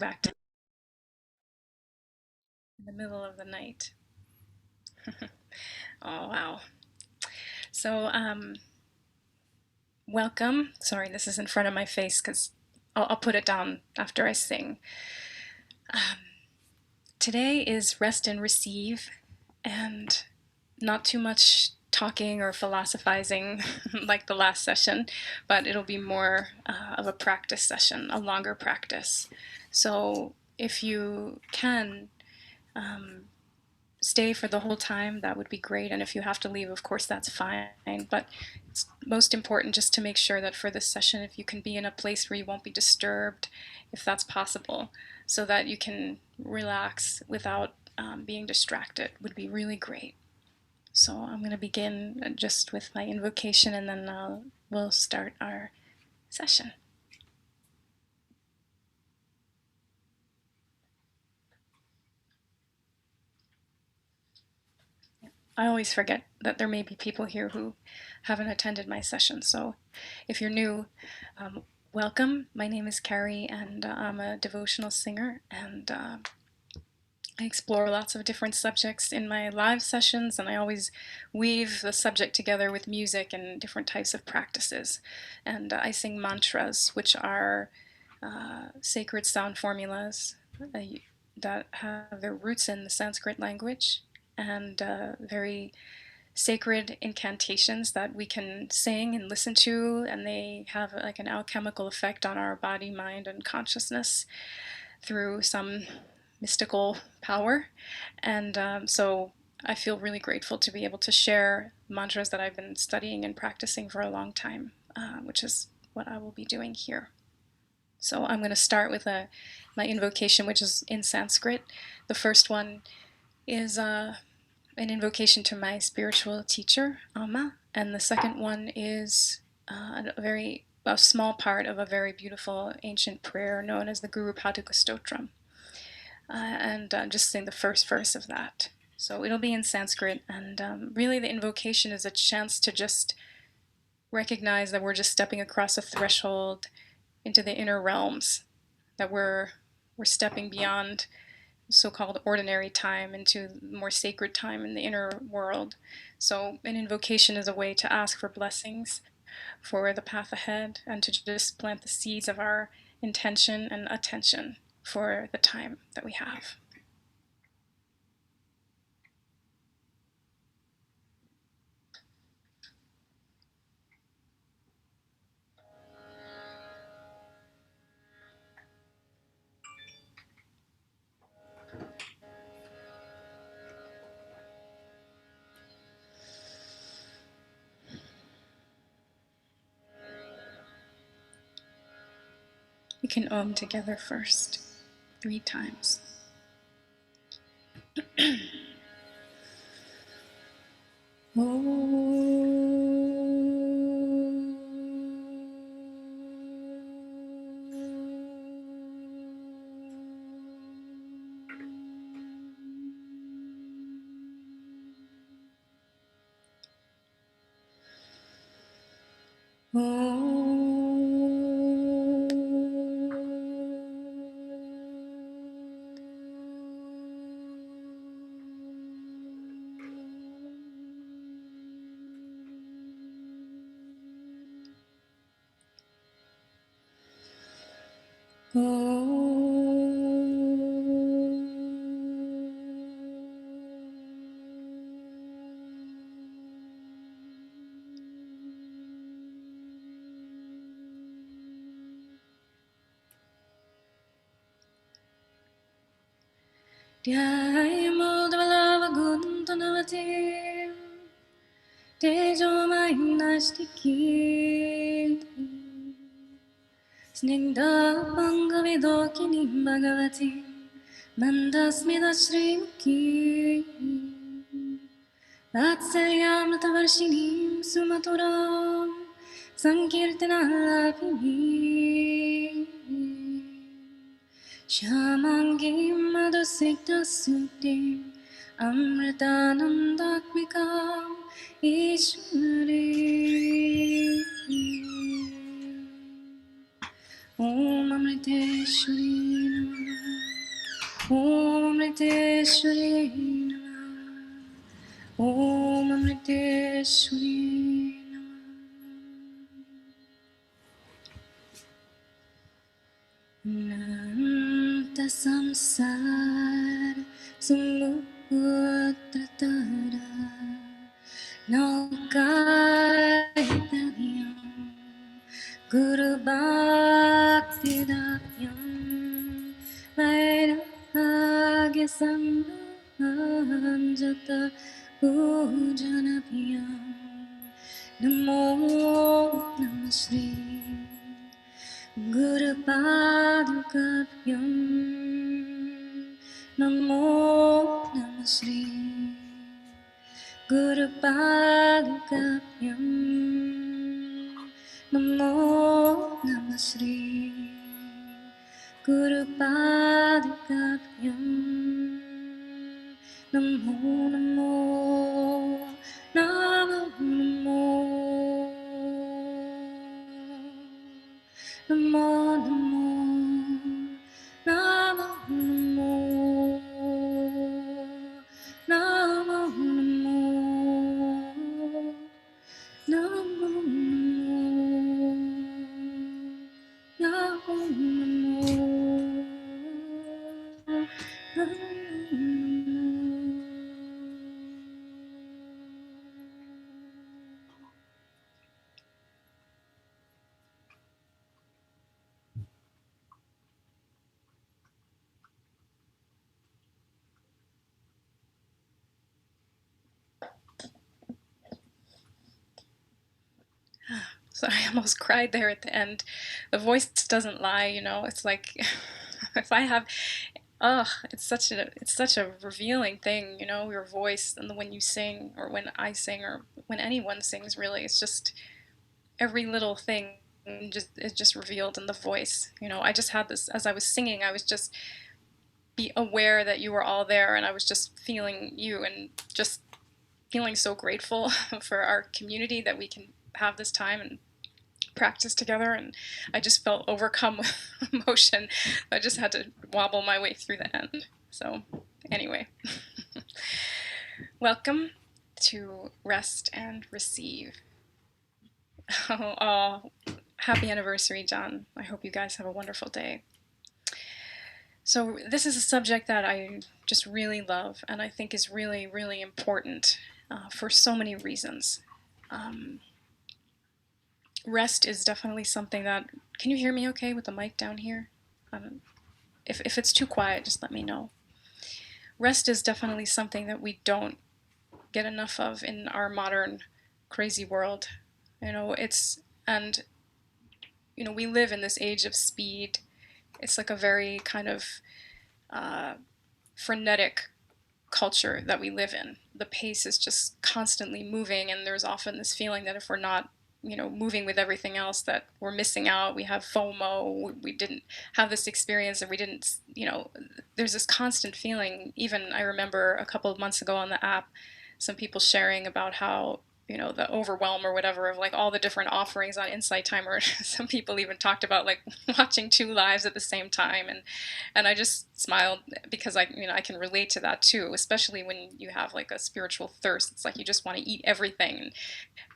back to in the middle of the night. Oh, wow. So, welcome. Sorry, this is in front of my face because I'll put it down after I sing. Today is rest and receive, and not too much talking or philosophizing like the last session, but it'll be more of a practice session, a longer practice. So if you can stay for the whole time, that would be great. And if you have to leave, of course, that's fine. But it's most important just to make sure that for this session, if you can be in a place where you won't be disturbed, if that's possible, so that you can relax without being distracted, would be really great. So I'm going to begin just with my invocation, and then we'll start our session. I always forget that there may be people here who haven't attended my session. So if you're new, welcome. My name is Carrie, and I'm a devotional singer, and I explore lots of different subjects in my live sessions, and I always weave the subject together with music and different types of practices. And I sing mantras, which are sacred sound formulas that have their roots in the Sanskrit language, and very sacred incantations that we can sing and listen to, and they have like an alchemical effect on our body, mind, and consciousness through some mystical power. And so I feel really grateful to be able to share mantras that I've been studying and practicing for a long time, which is what I will be doing here. So I'm going to start with my invocation, which is in Sanskrit. The first one is an invocation to my spiritual teacher, Amma, and the second one is a small part of a very beautiful ancient prayer known as the Guru Paduka Stotram. And just sing the first verse of that. So it'll be in Sanskrit, and really the invocation is a chance to just recognize that we're just stepping across a threshold into the inner realms, that we're stepping beyond so-called ordinary time into more sacred time in the inner world. So an invocation is a way to ask for blessings for the path ahead, and to just plant the seeds of our intention and attention for the time that we have. We can Om together first, 3 times. Dhyayamodvalavaguntanavatim Tejomainnashtikim Snigdhapangavidokinim Bhagavatim Mandasmidashrimukim Vatsalyamritavarshinim Sumaturam Sankirtanalapinim Shamangim Madhusiktasuktim Amritanandakmikam Ishwarim Om Amriteshwari Namah Om Amriteshwari Namah. Om Amriteshwari Namah. Nanta samsar samudratara Naukaitaniyam Guru Bhakti Dakyam Vairagya Sammanjata Pujanabhyam Namo Namah Shri Guru Padukabhyam Namo Namah Shri Guru Padukabhyam Namo Namah Shri Guru Padukabhyam Namo Namo Namo Namo Namo Namo Namo Namo Namo Sorry, I almost cried there at the end. The voice doesn't lie, you know. It's like if I have, it's such a revealing thing, you know, your voice and when you sing or when I sing or when anyone sings. Really, it's just every little thing is just revealed in the voice. You know, I just had this as I was singing. I was just be aware that you were all there, and I was just feeling you and just feeling so grateful for our community that we can have this time and practice together. And I just felt overcome with emotion. I just had to wobble my way through the end. So anyway, welcome to Rest and Receive. Oh, happy anniversary, John. I hope you guys have a wonderful day. So this is a subject that I just really love and I think is really, really important for so many reasons. Rest is definitely something that, can you hear me okay with the mic down here? If it's too quiet, just let me know. Rest is definitely something that we don't get enough of in our modern crazy world. You know, we live in this age of speed. It's like a very kind of frenetic culture that we live in. The pace is just constantly moving, and there's often this feeling that if we're not moving with everything else, that we're missing out. We have FOMO. We didn't have this experience, and we didn't, there's this constant feeling. Even I remember a couple of months ago on the app, some people sharing about how, the overwhelm or whatever of like all the different offerings on Insight Timer. Some people even talked about like watching 2 lives at the same time, and I just smiled because I can relate to that too, especially when you have like a spiritual thirst. It's like you just want to eat everything.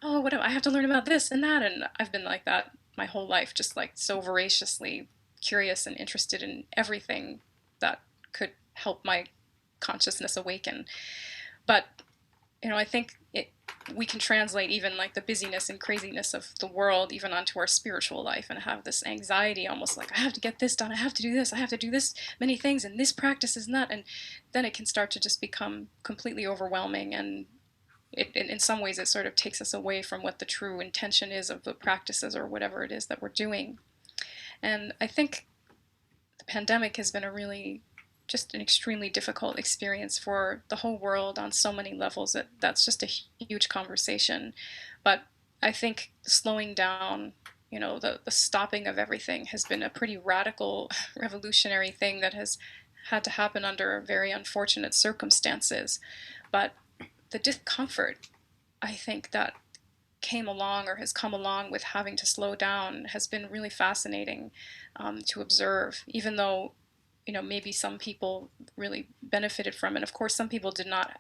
Oh, what I have to learn about this and that, and I've been like that my whole life, just like so voraciously curious and interested in everything that could help my consciousness awaken. But I think we can translate even like the busyness and craziness of the world even onto our spiritual life and have this anxiety, almost like I have to get this done, I have to do this, I have to do this many things, and this practice is not, and then it can start to just become completely overwhelming, and in some ways it sort of takes us away from what the true intention is of the practices or whatever it is that we're doing. And I think the pandemic has been just an extremely difficult experience for the whole world on so many levels. That's just a huge conversation. But I think slowing down, the stopping of everything has been a pretty radical, revolutionary thing that has had to happen under very unfortunate circumstances. But the discomfort, I think, that came along or has come along with having to slow down has been really fascinating to observe, even though maybe some people really benefited from it. Of course, some people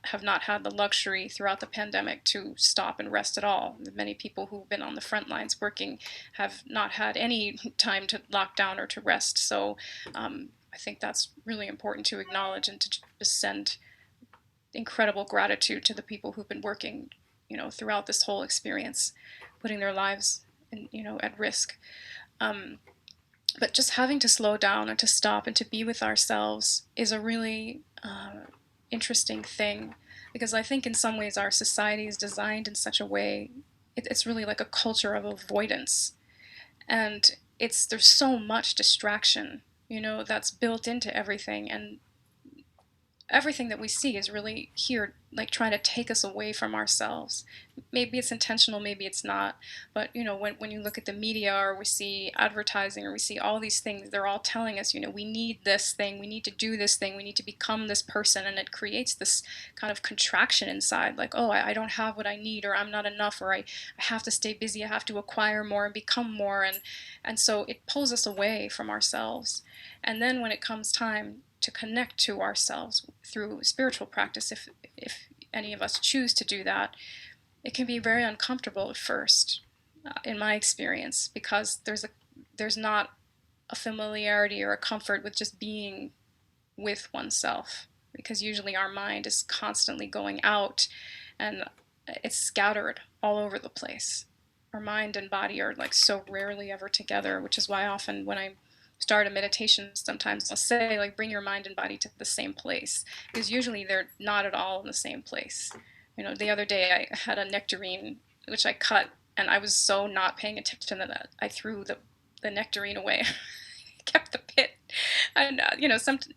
have not had the luxury throughout the pandemic to stop and rest at all. Many people who've been on the front lines working have not had any time to lock down or to rest. So I think that's really important to acknowledge, and to just send incredible gratitude to the people who've been working, throughout this whole experience, putting their lives at risk. Um, but just having to slow down and to stop and to be with ourselves is a really interesting thing, because I think in some ways our society is designed in such a way, it's really like a culture of avoidance. And there's so much distraction, that's built into everything. And everything that we see is really here, like trying to take us away from ourselves. Maybe it's intentional, maybe it's not. But when you look at the media, or we see advertising, or we see all these things, they're all telling us, we need this thing, we need to do this thing, we need to become this person. And it creates this kind of contraction inside, like, oh, I don't have what I need, or I'm not enough, or I have to stay busy, I have to acquire more and become more. And so it pulls us away from ourselves. And then when it comes time to connect to ourselves through spiritual practice, if any of us choose to do that, it can be very uncomfortable at first, in my experience, because there's not a familiarity or a comfort with just being with oneself, because usually our mind is constantly going out, and it's scattered all over the place. Our mind and body are like so rarely ever together, which is why often when I start a meditation, sometimes I'll say, like, bring your mind and body to the same place, because usually they're not at all in the same place. The other day I had a nectarine which I cut, and I was so not paying attention that I threw the nectarine away. Kept the pit. And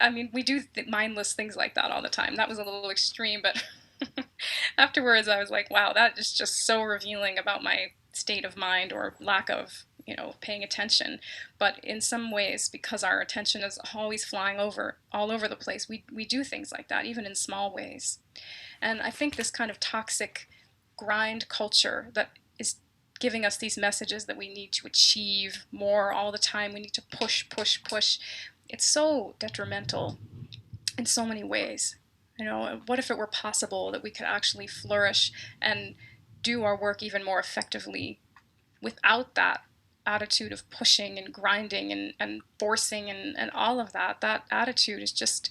I mean, we do mindless things like that all the time. That was a little extreme, but afterwards I was like, wow, that is just so revealing about my state of mind, or lack of paying attention. But in some ways, because our attention is always flying all over the place, we do things like that, even in small ways. And I think this kind of toxic grind culture that is giving us these messages that we need to achieve more all the time, we need to push, push, push, it's so detrimental in so many ways. What if it were possible that we could actually flourish and do our work even more effectively without that attitude of pushing and grinding and forcing and all of that? That attitude is just,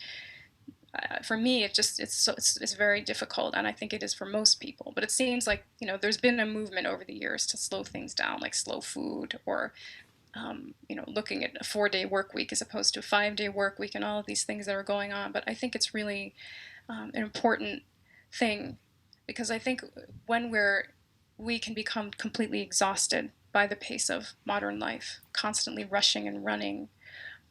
for me, it's very difficult, and I think it is for most people. But it seems like there's been a movement over the years to slow things down, like slow food, or looking at a 4-day work week as opposed to a 5-day work week, and all of these things that are going on. But I think it's really an important thing, because I think when we can become completely exhausted by the pace of modern life, constantly rushing and running.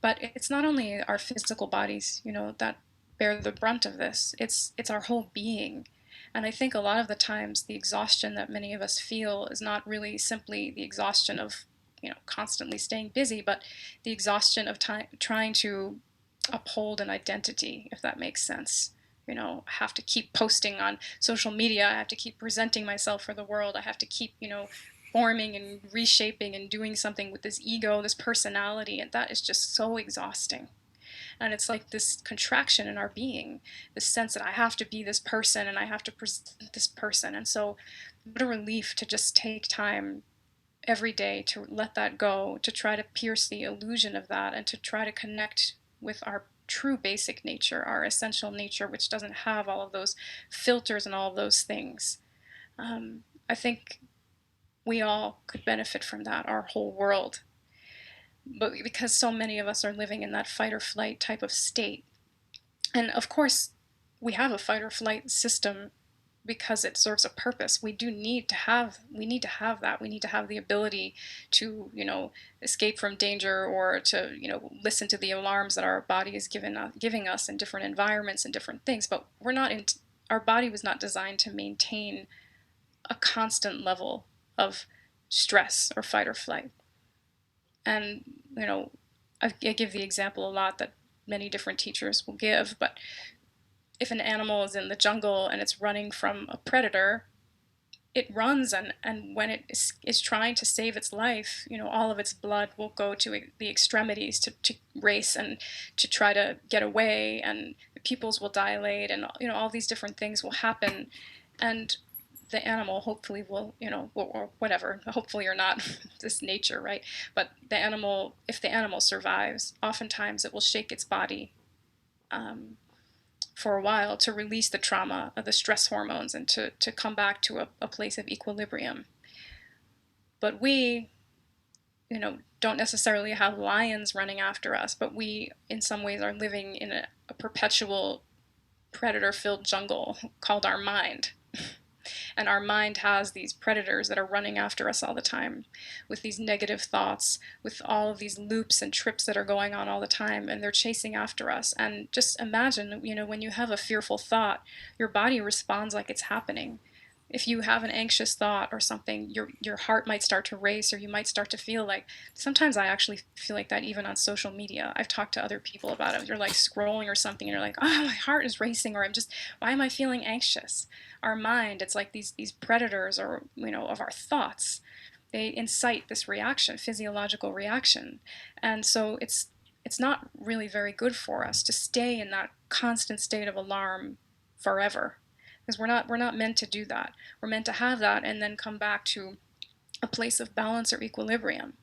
But it's not only our physical bodies, that bear the brunt of this. It's our whole being. And I think a lot of the times the exhaustion that many of us feel is not really simply the exhaustion of constantly staying busy, but the exhaustion of trying to uphold an identity, if that makes sense. I have to keep posting on social media, I have to keep presenting myself for the world, I have to keep forming and reshaping and doing something with this ego, this personality, and that is just so exhausting. And it's like this contraction in our being, this sense that I have to be this person and I have to present this person. And so what a relief to just take time every day to let that go, to try to pierce the illusion of that, and to try to connect with our true basic nature, our essential nature, which doesn't have all of those filters and all of those things. I think we all could benefit from that, our whole world. But because so many of us are living in that fight or flight type of state, and of course we have a fight or flight system because it serves a purpose. We need to have that. We need to have the ability to, escape from danger, or to, listen to the alarms that our body is giving us in different environments and different things. But our body was not designed to maintain a constant level of stress or fight or flight. And, I give the example a lot that many different teachers will give, but if an animal is in the jungle and it's running from a predator, it runs, and when it is trying to save its life, all of its blood will go to the extremities to race and to try to get away, and the pupils will dilate, and all these different things will happen, and the animal hopefully will, or whatever, hopefully or not, this nature, right? But the animal, if the animal survives, oftentimes it will shake its body for a while to release the trauma of the stress hormones and to come back to a place of equilibrium. But we, don't necessarily have lions running after us, but we, in some ways, are living in a perpetual predator-filled jungle called our mind. And our mind has these predators that are running after us all the time with these negative thoughts, with all of these loops and trips that are going on all the time, and they're chasing after us. And just imagine, when you have a fearful thought, your body responds like it's happening. If you have an anxious thought or something, your heart might start to race, or you might start to feel like, sometimes I actually feel like that even on social media. I've talked to other people about it. You're like scrolling or something and you're like, oh, my heart is racing, or why am I feeling anxious? Our mind, it's like these predators, or of our thoughts. They incite this reaction, physiological reaction. And so it's not really very good for us to stay in that constant state of alarm forever, because we're not meant to do that. We're meant to have that and then come back to a place of balance or equilibrium.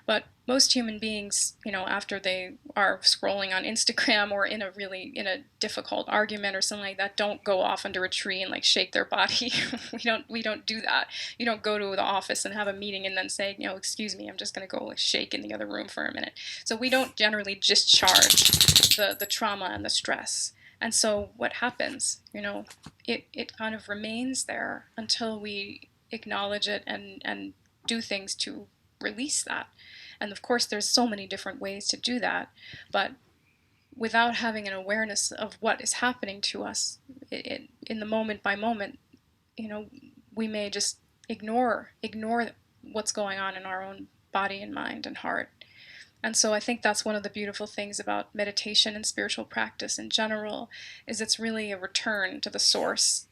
But most human beings, after they are scrolling on Instagram or in a difficult argument or something like that, don't go off under a tree and like shake their body. we don't do that. You don't go to the office and have a meeting and then say, excuse me, I'm just going to go shake in the other room for a minute. So we don't generally discharge the trauma and the stress. And so what happens, it kind of remains there until we acknowledge it and do things to release that. And of course, there's so many different ways to do that, but without having an awareness of what is happening to us in the moment by moment, we may just ignore what's going on in our own body and mind and heart. And so I think that's one of the beautiful things about meditation and spiritual practice in general, is it's really a return to the source.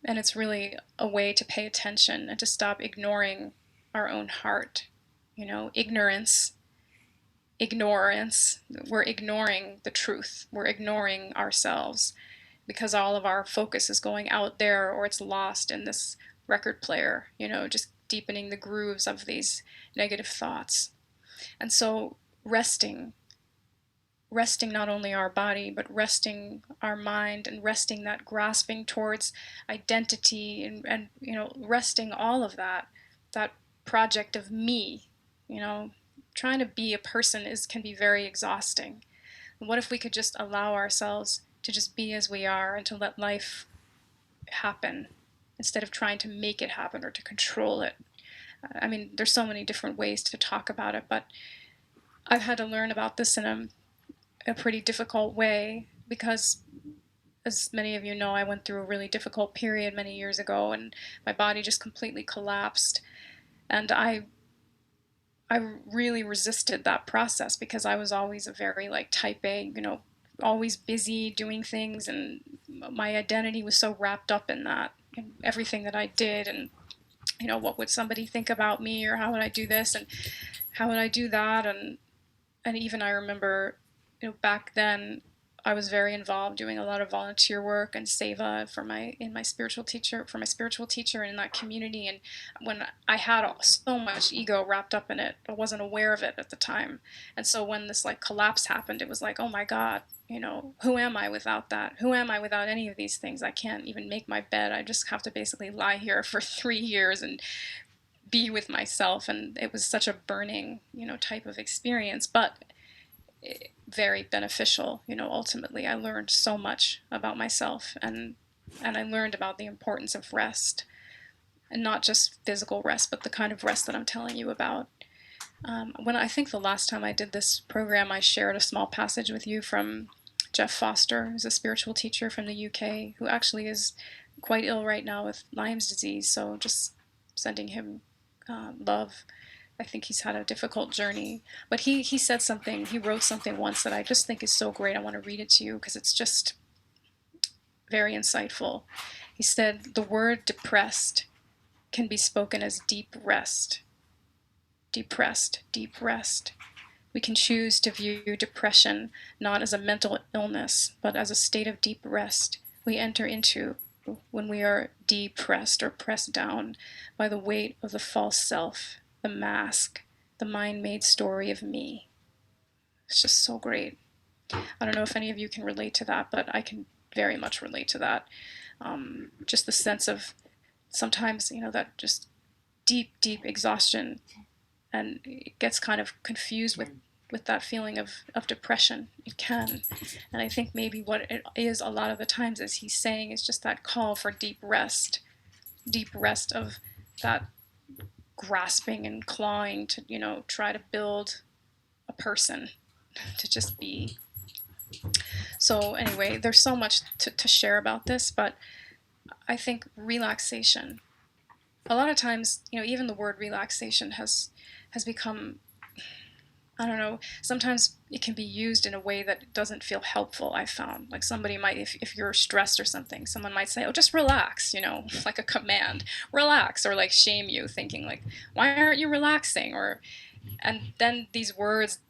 And it's really a way to pay attention and to stop ignoring our own heart. Ignorance, we're ignoring the truth. We're ignoring ourselves because all of our focus is going out there, or it's lost in this record player, just deepening the grooves of these negative thoughts. And so resting not only our body, but resting our mind, and resting that grasping towards identity, and resting all of that project of me, trying to be a person can be very exhausting. What if we could just allow ourselves to just be as we are and to let life happen instead of trying to make it happen or to control it? I mean, there's so many different ways to talk about it, but I've had to learn about this in a pretty difficult way, because as many of you know, I went through a really difficult period many years ago, and my body just completely collapsed. And I really resisted that process, because I was always a very type A, always busy doing things, and my identity was so wrapped up in that, in everything that I did, and what would somebody think about me, or how would I do this and how would I do that, and even I remember, back then I was very involved doing a lot of volunteer work and seva for my spiritual teacher and in that community. And when I had so much ego wrapped up in it, I wasn't aware of it at the time. And so when this collapse happened, it was like, oh my God, who am I without that? Who am I without any of these things? I can't even make my bed. I just have to basically lie here for 3 years and be with myself. And it was such a burning, type of experience, but very beneficial. Ultimately I learned so much about myself, and I learned about the importance of rest, and not just physical rest, but the kind of rest that I'm telling you about. When I think the last time I did this program, I shared a small passage with you from Jeff Foster, who's a spiritual teacher from the UK, who actually is quite ill right now with Lyme's disease. So just sending him love. I think he's had a difficult journey, but he said something, he wrote something once that I just think is so great. I want to read it to you because it's just very insightful. He said, "The word depressed can be spoken as deep rest. Depressed, deep rest. We can choose to view depression not as a mental illness, but as a state of deep rest we enter into when we are depressed or pressed down by the weight of the false self, the mask, the mind-made story of me. It's just so great. I don't know if any of you can relate to that, but I can very much relate to that. Just the sense of sometimes, that just deep, deep exhaustion, and it gets kind of confused with that feeling of depression. It can. And I think maybe what it is a lot of the times, as he's saying, is just that call for deep rest of that grasping and clawing to, try to build a person to just be. So anyway, there's so much to share about this, but I think relaxation, a lot of times, even the word relaxation has become, I don't know, sometimes it can be used in a way that doesn't feel helpful, I found. Like somebody might, if you're stressed or something, someone might say, oh, just relax, like a command, relax, or like shame you, thinking like, why aren't you relaxing? And then these words,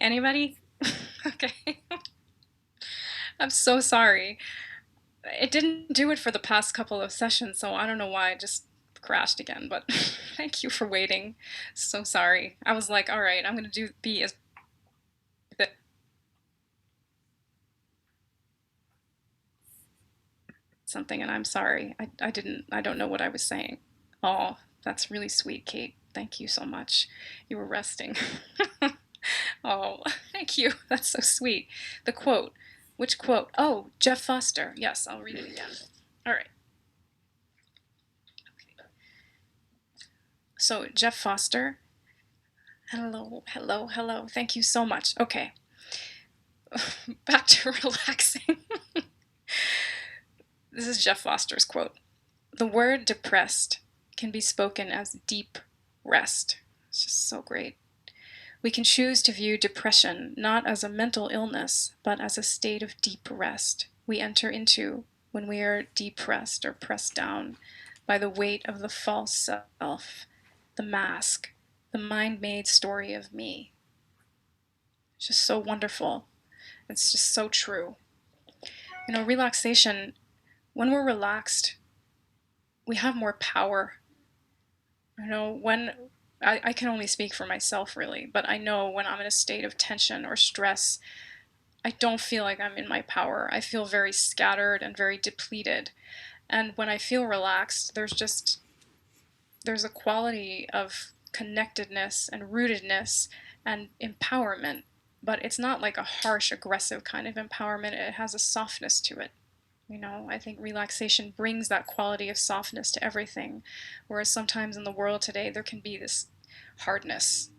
anybody? Okay. I'm so sorry. It didn't do it for the past couple of sessions, so I don't know why it just crashed again, but thank you for waiting. So sorry. I was like, all right, I'm going to be as something, and I'm sorry. I don't know what I was saying. Oh, that's really sweet, Kate. Thank you so much. You were resting. Oh, thank you. That's so sweet. The quote. Which quote? Oh, Jeff Foster. Yes, I'll read it again. All right. Okay. So, Jeff Foster. Hello, hello, hello. Thank you so much. Okay. Back to relaxing. This is Jeff Foster's quote. The word depressed can be spoken as deep rest. It's just so great. We can choose to view depression not as a mental illness, but as a state of deep rest we enter into when we are depressed or pressed down by the weight of the false self, the mask, the mind-made story of me. It's just so wonderful. It's just so true. Relaxation, when we're relaxed, we have more power. When I can only speak for myself really, but I know when I'm in a state of tension or stress, I don't feel like I'm in my power. I feel very scattered and very depleted. And when I feel relaxed, there's a quality of connectedness and rootedness and empowerment, but it's not like a harsh, aggressive kind of empowerment. It has a softness to it. I think relaxation brings that quality of softness to everything, whereas sometimes in the world today there can be this hardness,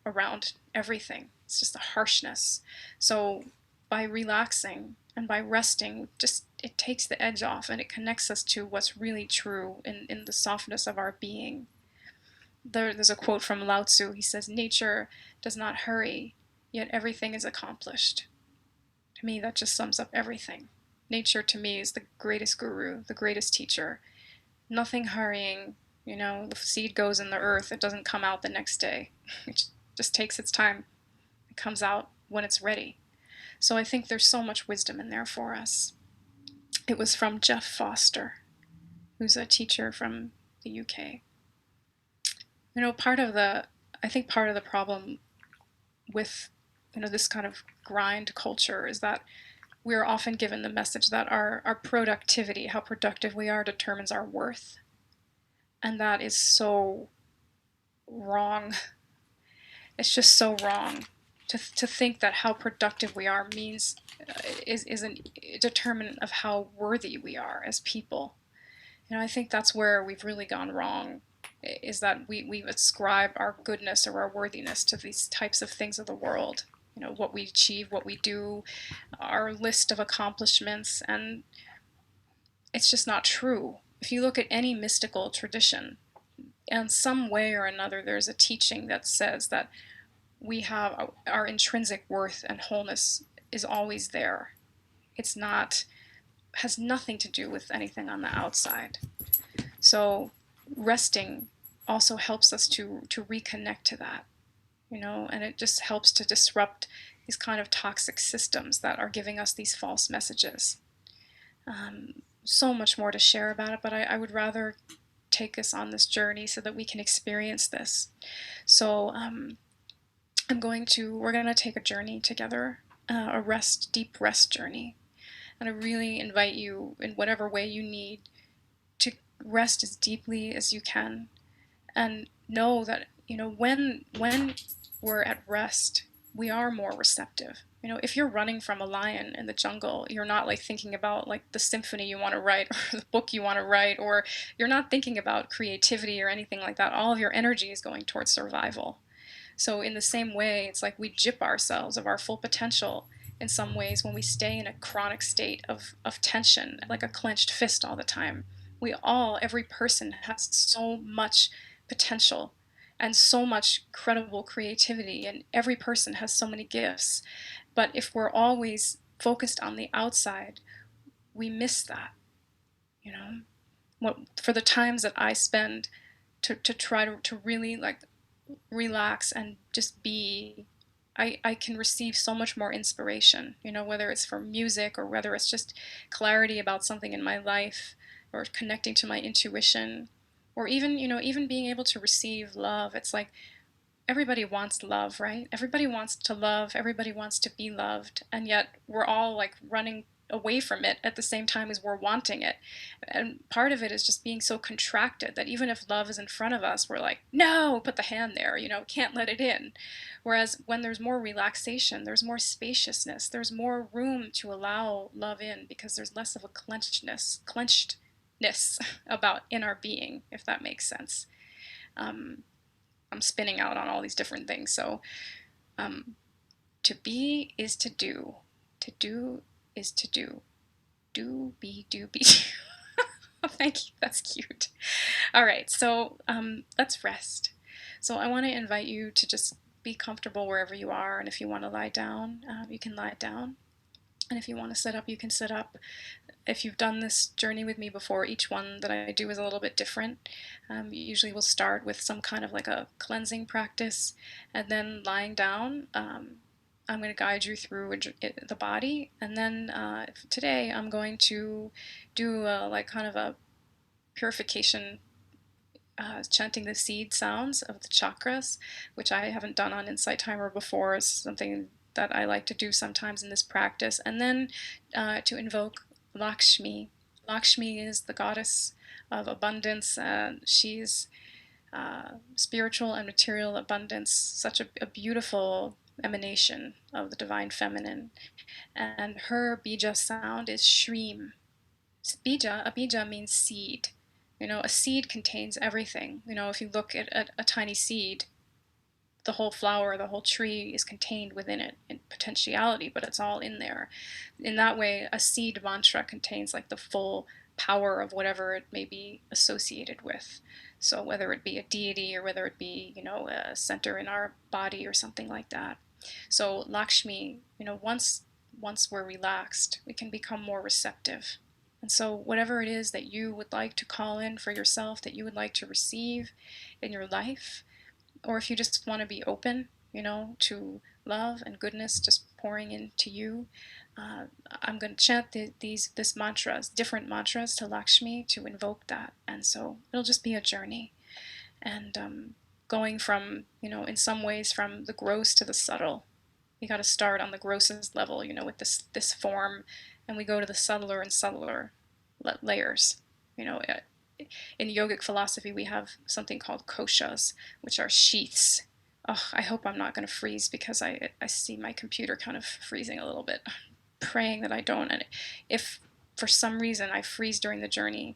around everything. It's just a harshness. So by relaxing and by resting, just it takes the edge off and it connects us to what's really true in the softness of our being. There's a quote from Lao Tzu. He says, "Nature does not hurry, yet everything is accomplished." To me, that just sums up everything. Nature to me is the greatest guru, the greatest teacher. Nothing hurrying, the seed goes in the earth, it doesn't come out the next day. It just takes its time. It comes out when it's ready. So I think there's so much wisdom in there for us. It was from Jeff Foster, who's a teacher from the UK. I think part of the problem with, this kind of grind culture is that we're often given the message that our productivity, how productive we are, determines our worth. And that is so wrong. It's just so wrong to think that how productive we are means is a determinant of how worthy we are as people. I think that's where we've really gone wrong, is that we ascribe our goodness or our worthiness to these types of things of the world. What we achieve, what we do, our list of accomplishments, and it's just not true. If you look at any mystical tradition, in some way or another, there's a teaching that says that we have our intrinsic worth and wholeness is always there. Has nothing to do with anything on the outside. So resting also helps us to reconnect to that, and it just helps to disrupt these kind of toxic systems that are giving us these false messages. So much more to share about it, but I would rather take us on this journey so that we can experience this. So we're going to take a journey together, a deep rest journey. And I really invite you, in whatever way you need, to rest as deeply as you can. And know that, when we're at rest, we are more receptive. If you're running from a lion in the jungle, you're not like thinking about like the symphony you want to write or the book you want to write, or you're not thinking about creativity or anything like that. All of your energy is going towards survival. So in the same way, it's like we gyp ourselves of our full potential in some ways when we stay in a chronic state of tension, like a clenched fist all the time. Every person has so much potential and so much credible creativity, and every person has so many gifts. But if we're always focused on the outside, we miss that. For the times that I spend to try to really like relax and just be, I can receive so much more inspiration, whether it's from music or whether it's just clarity about something in my life or connecting to my intuition, or even being able to receive love. It's like everybody wants love, right? Everybody wants to love, everybody wants to be loved, and yet we're all like running away from it at the same time as we're wanting it. And part of it is just being so contracted that even if love is in front of us, we're like, no, put the hand there, can't let it in. Whereas when there's more relaxation, there's more spaciousness, there's more room to allow love in, because there's less of a clenchedness about in our being, if that makes sense. I'm spinning out on all these different things. So to be is to do. To do is to do. Do, be, do, be. thank you. That's cute. All right, so let's rest. So I want to invite you to just be comfortable wherever you are, and if you want to lie down, you can lie down. And if you want to sit up, you can sit up. If you've done this journey with me before, each one that I do is a little bit different. Usually we'll start with some kind of like a cleansing practice, and then lying down. I'm going to guide you through the body, and then today I'm going to do like kind of a purification, chanting the seed sounds of the chakras, which I haven't done on Insight Timer before. Is something that I like to do sometimes in this practice. And then to invoke Lakshmi. Lakshmi is the goddess of abundance. She's spiritual and material abundance, such a beautiful emanation of the divine feminine. And her bija sound is shreem. A bija means seed. A seed contains everything. If you look at a tiny seed, the whole flower, the whole tree is contained within it in potentiality, but it's all in there. In that way, a seed mantra contains like the full power of whatever it may be associated with. So whether it be a deity or whether it be, a center in our body or something like that. So Lakshmi, once we're relaxed, we can become more receptive. And so whatever it is that you would like to call in for yourself, that you would like to receive in your life, or if you just want to be open, to love and goodness just pouring into you, I'm going to chant this mantras, different mantras to Lakshmi to invoke that. And so it'll just be a journey, and going from, in some ways from the gross to the subtle. We got to start on the grossest level, with this form, and we go to the subtler and subtler layers. In yogic philosophy, we have something called koshas, which are sheaths. Oh, I hope I'm not going to freeze because I see my computer kind of freezing a little bit. I'm praying that I don't. And if for some reason I freeze during the journey,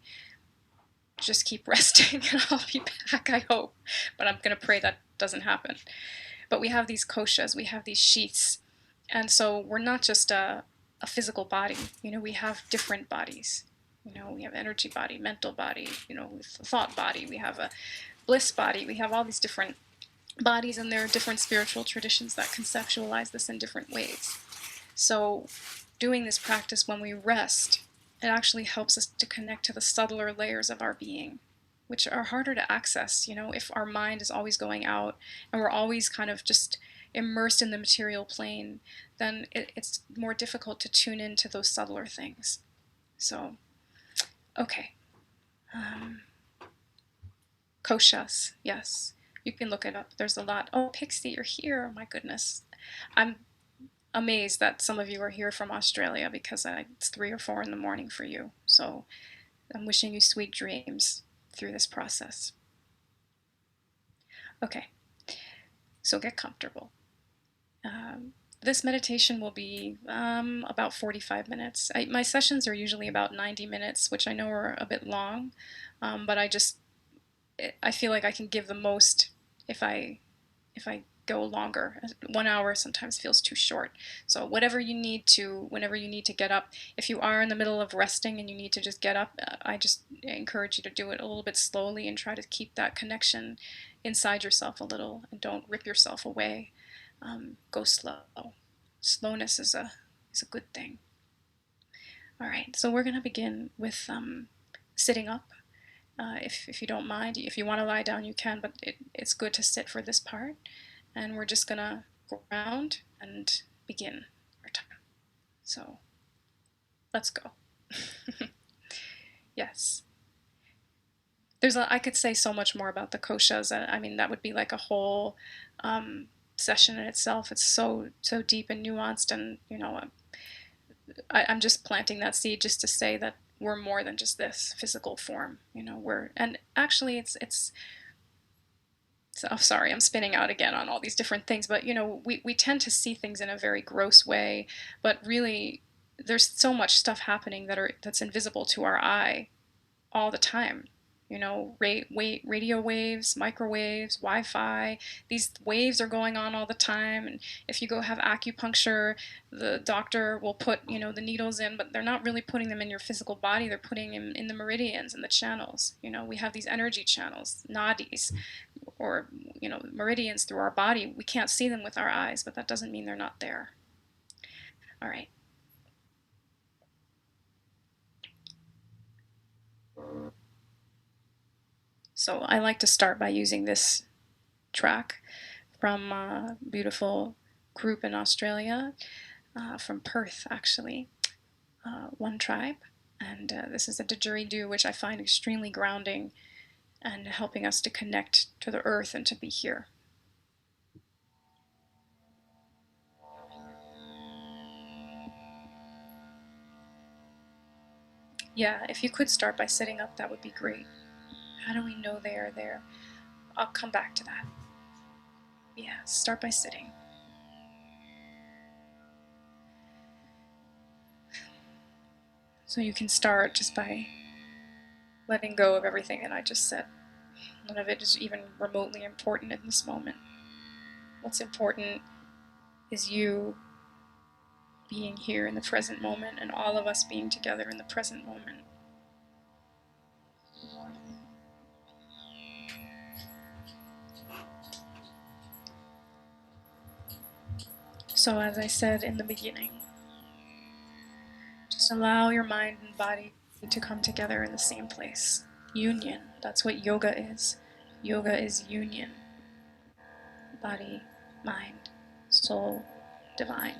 just keep resting and I'll be back, I hope. But I'm going to pray that doesn't happen. But we have these koshas, we have these sheaths. And so we're not just a physical body. We have different bodies. We have energy body, mental body, thought body, we have a bliss body, we have all these different bodies, and there are different spiritual traditions that conceptualize this in different ways. So doing this practice when we rest, it actually helps us to connect to the subtler layers of our being, which are harder to access, if our mind is always going out and we're always kind of just immersed in the material plane, then it's more difficult to tune into those subtler things. So okay. Koshas, yes. You can look it up. There's a lot. Oh, Pixie, you're here. My goodness. I'm amazed that some of you are here from Australia because it's 3 or 4 in the morning for you. So I'm wishing you sweet dreams through this process. Okay. So get comfortable. This meditation will be about 45 minutes. My sessions are usually about 90 minutes, which I know are a bit long, but I feel like I can give the most if I go longer. 1 hour sometimes feels too short. So whenever you need to get up, if you are in the middle of resting and you need to just get up, I just encourage you to do it a little bit slowly and try to keep that connection inside yourself a little and don't rip yourself away. Go slow. Slowness is a good thing. All right, so we're going to begin with sitting up. If you don't mind, if you want to lie down, you can, but it's good to sit for this part. And we're just going to ground and begin our time. So let's go. Yes. I could say so much more about the koshas. I mean, that would be like a whole session in itself. It's so deep and nuanced, and I'm just planting that seed just to say that we're more than just this physical form. And actually it's oh, sorry, I'm spinning out again on all these different things, but we tend to see things in a very gross way, but really there's so much stuff happening that's invisible to our eye all the time. You know, radio waves, microwaves, Wi-Fi. These waves are going on all the time. And if you go have acupuncture, the doctor will put, you know, the needles in, but they're not really putting them in your physical body. They're putting them in the meridians and the channels. You know, we have these energy channels, nadis, or, you know, meridians through our body. We can't see them with our eyes, but that doesn't mean they're not there. All right. So I like to start by using this track from a beautiful group in Australia, from Perth actually, One Tribe. And this is a didgeridoo, which I find extremely grounding and helping us to connect to the earth and to be here. Yeah, if you could start by sitting up, that would be great. How do we know they are there? I'll come back to that. Yeah, start by sitting. So you can start just by letting go of everything that I just said. None of it is even remotely important in this moment. What's important is you being here in the present moment and all of us being together in the present moment. So, as I said in the beginning, just allow your mind and body to come together in the same place. Union. That's what yoga is. Yoga is union. Body, mind, soul, divine.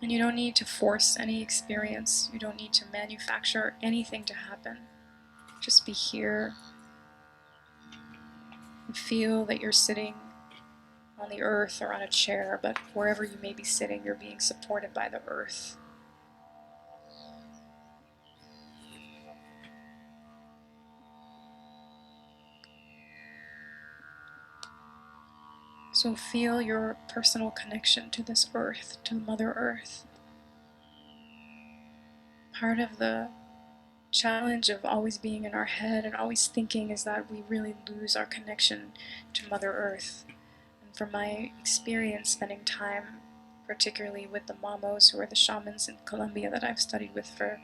And you don't need to force any experience. You don't need to manufacture anything to happen. Just be here and feel that you're sitting on the earth or on a chair, but wherever you may be sitting, you're being supported by the earth. So feel your personal connection to this earth, to Mother Earth. Part of the challenge of always being in our head and always thinking is that we really lose our connection to Mother Earth. And from my experience spending time, particularly with the mamos, who are the shamans in Colombia that I've studied with for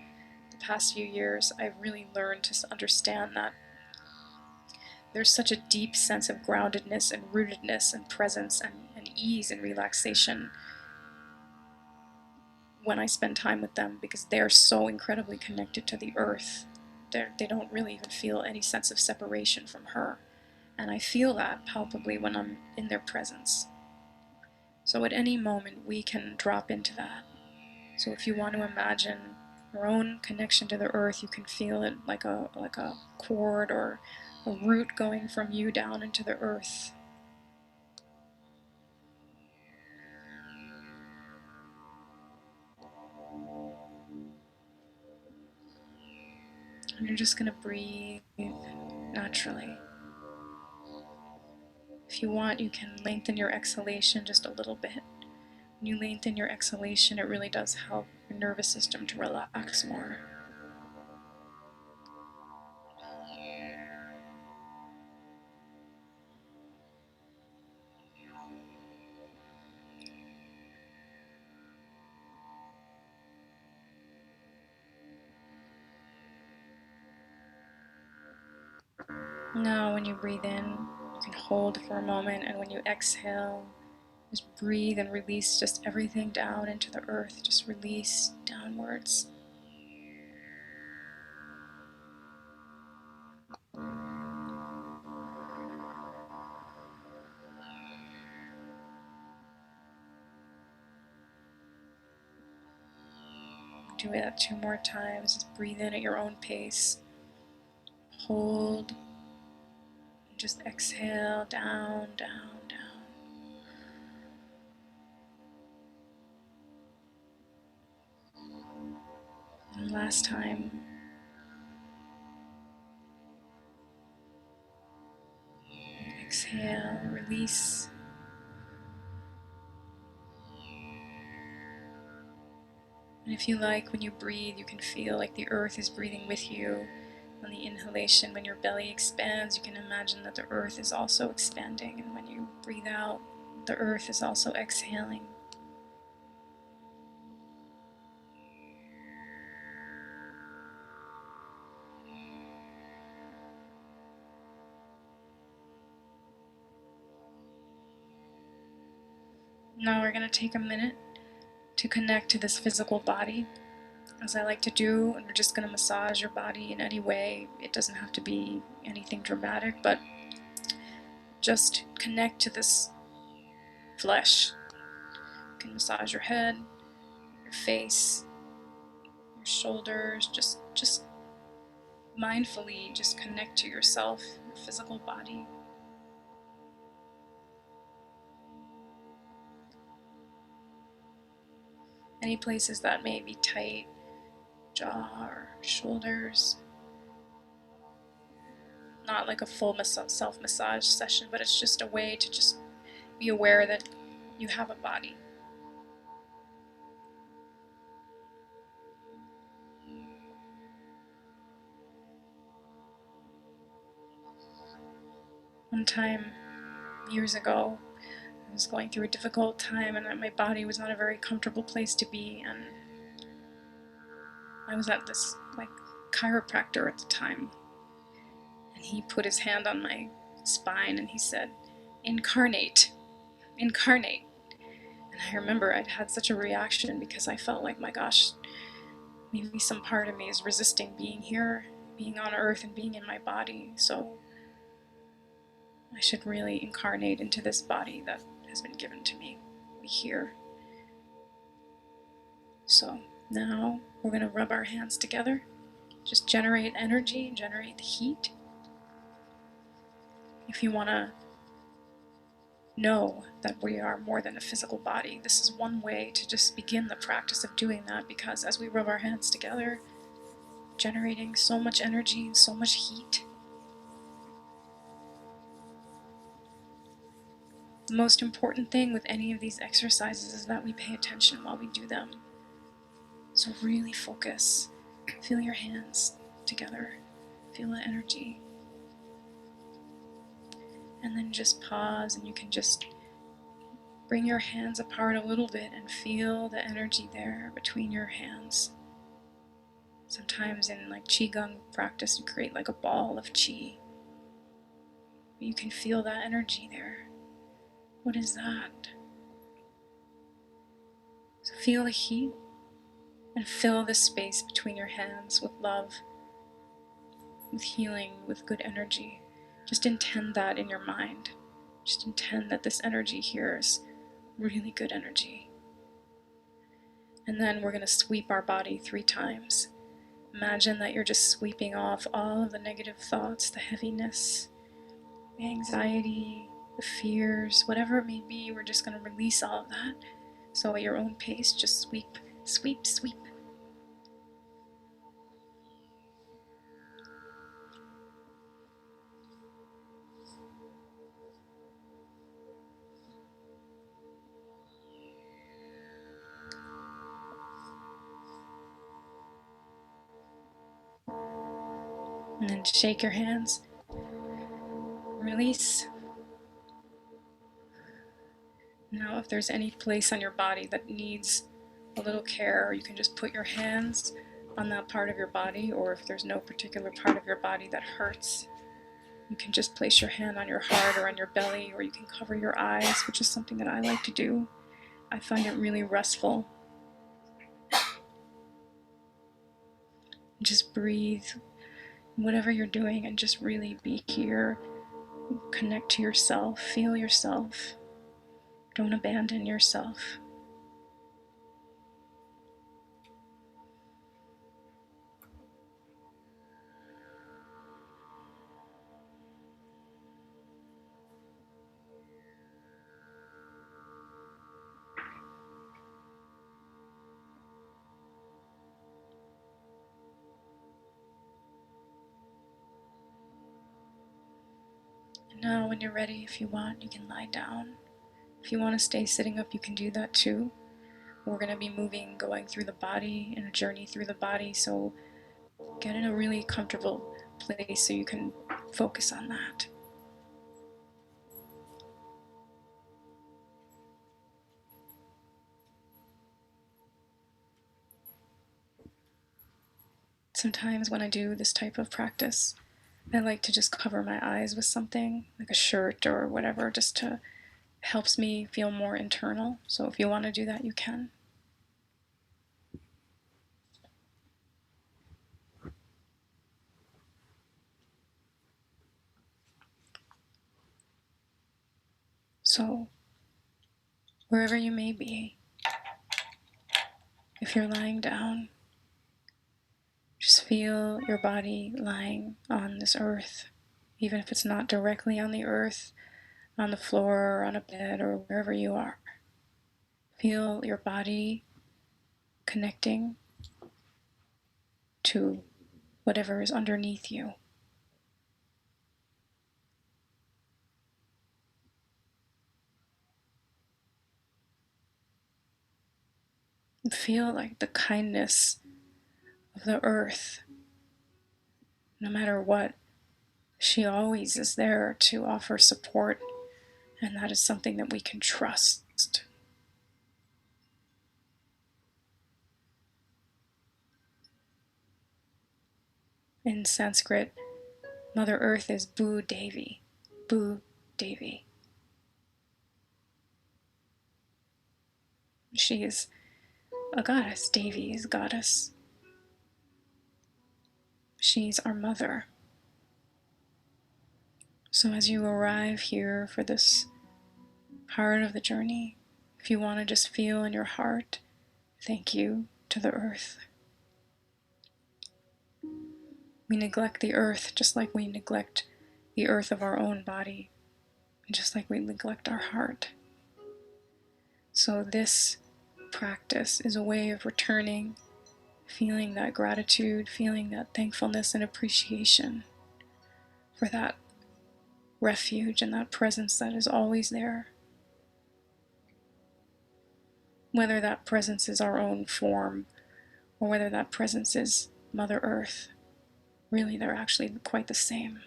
the past few years, I've really learned to understand that there's such a deep sense of groundedness and rootedness and presence and ease and relaxation when I spend time with them, because they're so incredibly connected to the earth. They don't really even feel any sense of separation from her. And I feel that palpably when I'm in their presence. So at any moment we can drop into that. So if you want to imagine your own connection to the earth, you can feel it like a cord or a root going from you down into the earth. And you're just going to breathe naturally. If you want, you can lengthen your exhalation just a little bit. When you lengthen your exhalation, it really does help your nervous system to relax more. Now, when you breathe in, you can hold for a moment, and when you exhale, just breathe and release just everything down into the earth. Just release downwards. Do it 2 more times. Just breathe in at your own pace. Hold. And just exhale down, down, down. And last time. Exhale, release. And if you like, when you breathe, you can feel like the earth is breathing with you. On the inhalation, when your belly expands, you can imagine that the earth is also expanding. And when you breathe out, the earth is also exhaling. Now we're going to take a minute to connect to this physical body, as I like to do, and we're just going to massage your body in any way. It doesn't have to be anything dramatic, but just connect to this flesh. You can massage your head, your face, your shoulders, just mindfully just connect to yourself, your physical body. Any places that may be tight, jaw or shoulders. Not like a full self-massage session, but it's just a way to just be aware that you have a body. One time, years ago, I was going through a difficult time and my body was not a very comfortable place to be, and I was at this chiropractor at the time, and he put his hand on my spine and he said, "Incarnate, incarnate." And I remember I'd had such a reaction because I felt like, my gosh, maybe some part of me is resisting being here, being on earth and being in my body, so I should really incarnate into this body that has been given to me, be here. So now we're going to rub our hands together, just generate energy, generate the heat. If you want to know that we are more than a physical body, this is one way to just begin the practice of doing that, because as we rub our hands together, generating so much energy and so much heat. The most important thing with any of these exercises is that we pay attention while we do them. So really focus. Feel your hands together. Feel the energy. And then just pause, and you can just bring your hands apart a little bit and feel the energy there between your hands. Sometimes in Qigong practice, you create like a ball of Qi. You can feel that energy there. What is that? So feel the heat and fill the space between your hands with love, with healing, with good energy. Just intend that in your mind. Just intend that this energy here is really good energy. And then we're going to sweep our body 3 times. Imagine that you're just sweeping off all of the negative thoughts, the heaviness, the anxiety, the fears, whatever it may be. We're just going to release all of that. So at your own pace, just sweep, sweep, sweep. And then shake your hands. Release. Now if there's any place on your body that needs a little care, you can just put your hands on that part of your body, or if there's no particular part of your body that hurts, you can just place your hand on your heart or on your belly, or you can cover your eyes, which is something that I like to do. I find it really restful. Just breathe, whatever you're doing, and just really be here. Connect to yourself, feel yourself. Don't abandon yourself. And now when you're ready, if you want, you can lie down. If you want to stay sitting up, you can do that too. we're going to be going through the body, in a journey through the body. So get in a really comfortable place so you can focus on that. Sometimes when I do this type of practice, I like to just cover my eyes with something, like a shirt or whatever, just to helps me feel more internal. So if you want to do that, you can. So wherever you may be, if you're lying down, just feel your body lying on this earth, even if it's not directly on the earth, on the floor or on a bed or wherever you are. Feel your body connecting to whatever is underneath you. And feel like the kindness of the earth, no matter what. She always is there to offer support, and that is something that we can trust. In Sanskrit, Mother Earth is Bhu Devi. Bhu Devi. She is a goddess. Devi is goddess. She's our mother. So as you arrive here for this part of the journey, if you want to just feel in your heart, thank you to the earth. We neglect the earth just like we neglect the earth of our own body, just like we neglect our heart. So this practice is a way of returning, feeling that gratitude, feeling that thankfulness and appreciation for that refuge and that presence that is always there. Whether that presence is our own form or whether that presence is Mother Earth, really they're actually quite the same.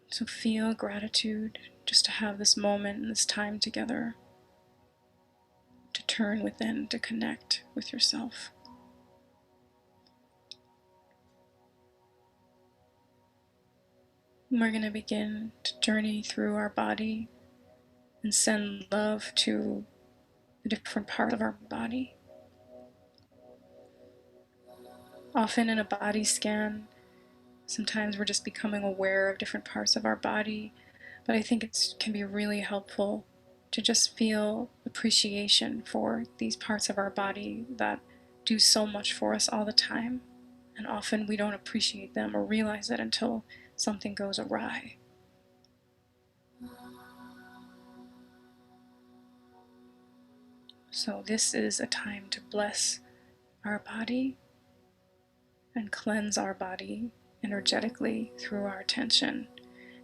So feel gratitude just to have this moment and this time together, to turn within, to connect with yourself. We're going to begin to journey through our body and send love to the different parts of our body. Often in a body scan, sometimes we're just becoming aware of different parts of our body, but I think it can be really helpful to just feel appreciation for these parts of our body that do so much for us all the time, and often we don't appreciate them or realize it until something goes awry. So this is a time to bless our body and cleanse our body energetically through our attention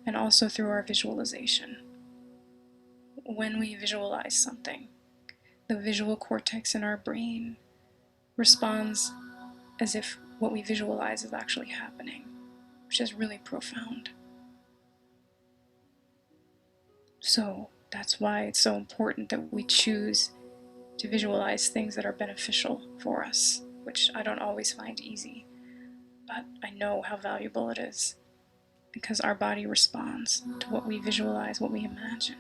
and also through our visualization. When we visualize something, the visual cortex in our brain responds as if what we visualize is actually happening, which is really profound. So that's why it's so important that we choose to visualize things that are beneficial for us, which I don't always find easy, but I know how valuable it is because our body responds to what we visualize, what we imagine.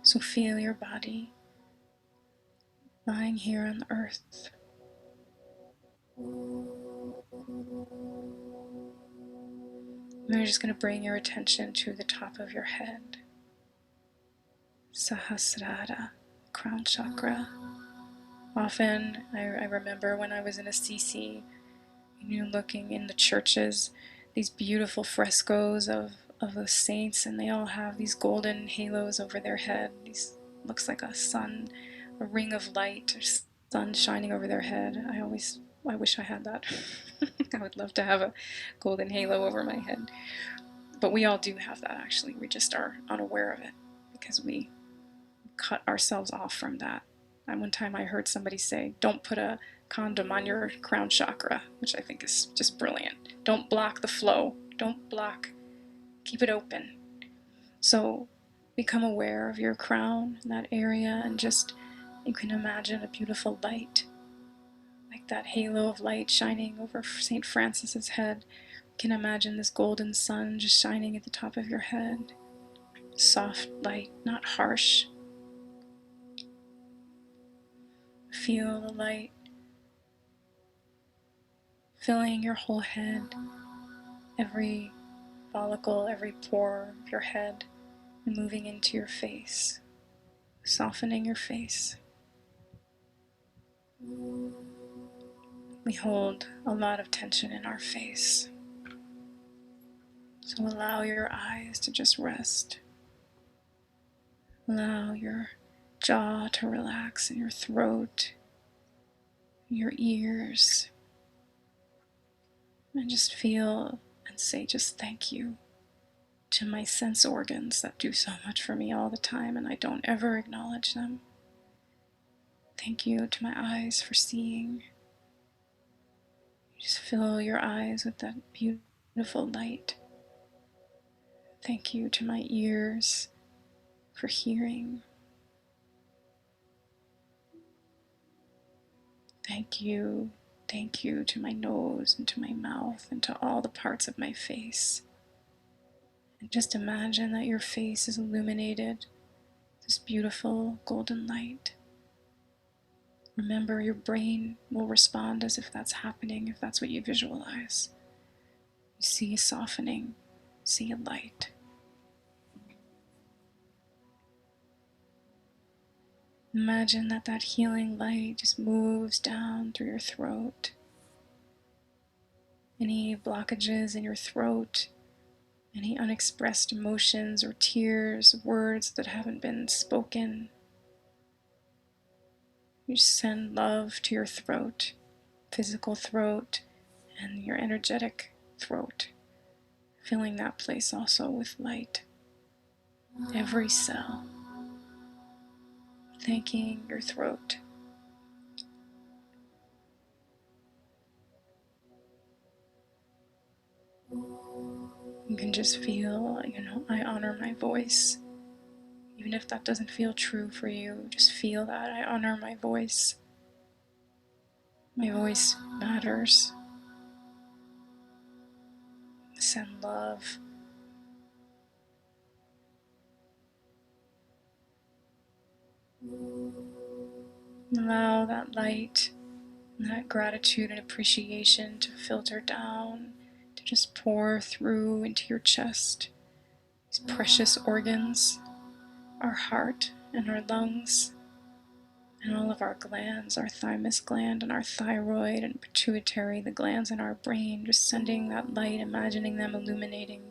So feel your body lying here on the earth. You're just going to bring your attention to the top of your head. Sahasrara, crown chakra. Often, I remember when I was in Assisi, looking in the churches, these beautiful frescoes of the saints, and they all have these golden halos over their head. These looks like a sun, a ring of light, or sun shining over their head. I wish I had that. I would love to have a golden halo over my head. But we all do have that, actually. We just are unaware of it because we cut ourselves off from that. And one time I heard somebody say, don't put a condom on your crown chakra, which I think is just brilliant. Don't block the flow. Don't block. Keep it open. So become aware of your crown, that area, and just, you can imagine a beautiful light, like that halo of light shining over St. Francis's head. You can imagine this golden sun just shining at the top of your head. Soft light, not harsh. Feel the light filling your whole head, every follicle, every pore of your head, and moving into your face, softening your face. We hold a lot of tension in our face, so allow your eyes to just rest. Allow your jaw to relax in your throat, your ears, and just feel and say just thank you to my sense organs that do so much for me all the time and I don't ever acknowledge them. Thank you to my eyes for seeing. Just fill your eyes with that beautiful light. Thank you to my ears for hearing. Thank you to my nose and to my mouth and to all the parts of my face. And just imagine that your face is illuminated with this beautiful golden light. Remember, your brain will respond as if that's happening, if that's what you visualize. You see a softening, see a light. Imagine that that healing light just moves down through your throat. Any blockages in your throat, any unexpressed emotions or tears, words that haven't been spoken. You send love to your throat, physical throat, and your energetic throat, filling that place also with light. Every cell, thanking your throat. You can just feel, I honor my voice. Even if that doesn't feel true for you, just feel that I honor my voice. My voice matters. Send love. Allow that light and that gratitude and appreciation to filter down, to just pour through into your chest. These precious organs, our heart and our lungs, and all of our glands, our thymus gland and our thyroid and pituitary, the glands in our brain, just sending that light, imagining them illuminating,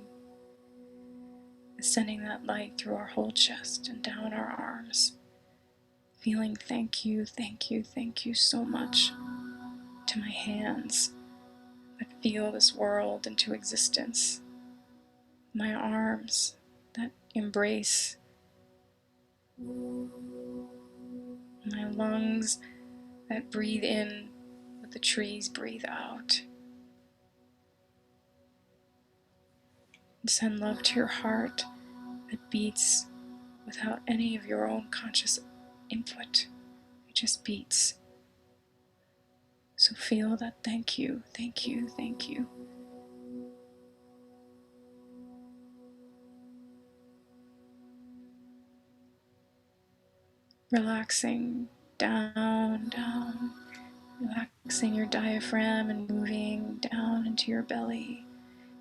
sending that light through our whole chest and down our arms, feeling thank you so much to my hands that feel this world into existence, my arms that embrace, my lungs that breathe in what the trees breathe out. And send love to your heart that beats without any of your own conscious input. It just beats. So feel that thank you. Relaxing down, relaxing your diaphragm and moving down into your belly,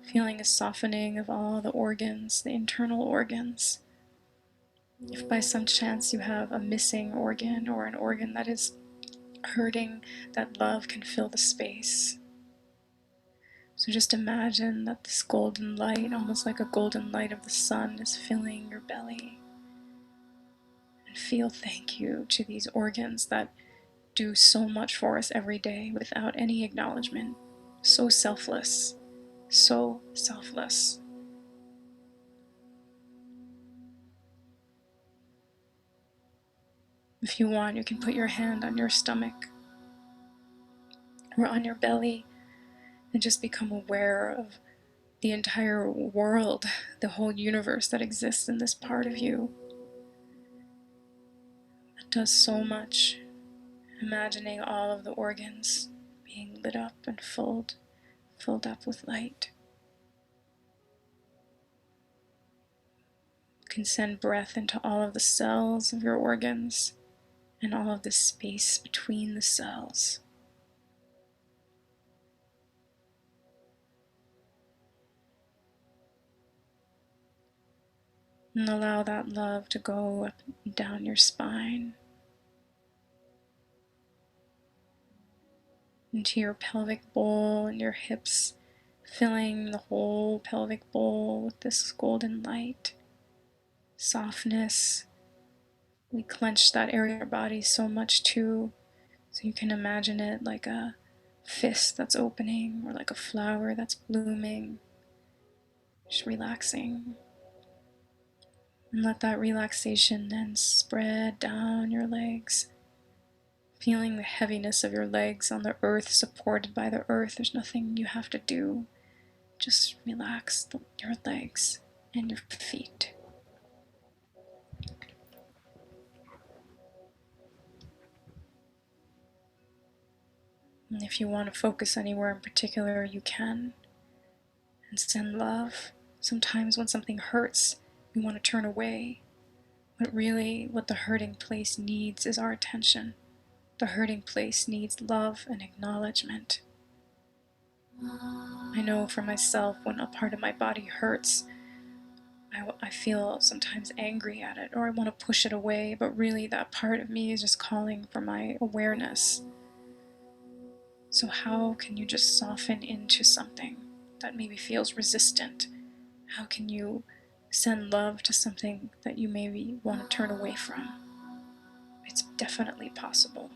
feeling a softening of all the organs, the internal organs. If by some chance you have a missing organ or an organ that is hurting, that love can fill the space. So just imagine that this golden light, almost like a golden light of the sun, is filling your belly. And feel thank you to these organs that do so much for us every day without any acknowledgement. So selfless, so selfless. If you want, you can put your hand on your stomach or on your belly and just become aware of the entire world, the whole universe that exists in this part of you that does so much. Imagining all of the organs being lit up and filled up with light. You can send breath into all of the cells of your organs and all of the space between the cells. And allow that love to go up and down your spine, into your pelvic bowl and your hips, filling the whole pelvic bowl with this golden light, softness. We clench that area of your body so much too, so you can imagine it like a fist that's opening or like a flower that's blooming, just relaxing. And let that relaxation then spread down your legs, feeling the heaviness of your legs on the earth, supported by the earth. There's nothing you have to do. Just relax your legs and your feet. And if you want to focus anywhere in particular, you can. And send love. Sometimes when something hurts, we want to turn away. But really, what the hurting place needs is our attention. The hurting place needs love and acknowledgement. I know for myself, when a part of my body hurts, I feel sometimes angry at it, or I want to push it away, but really that part of me is just calling for my awareness. So how can you just soften into something that maybe feels resistant? How can you send love to something that you maybe want to turn away from? It's definitely possible.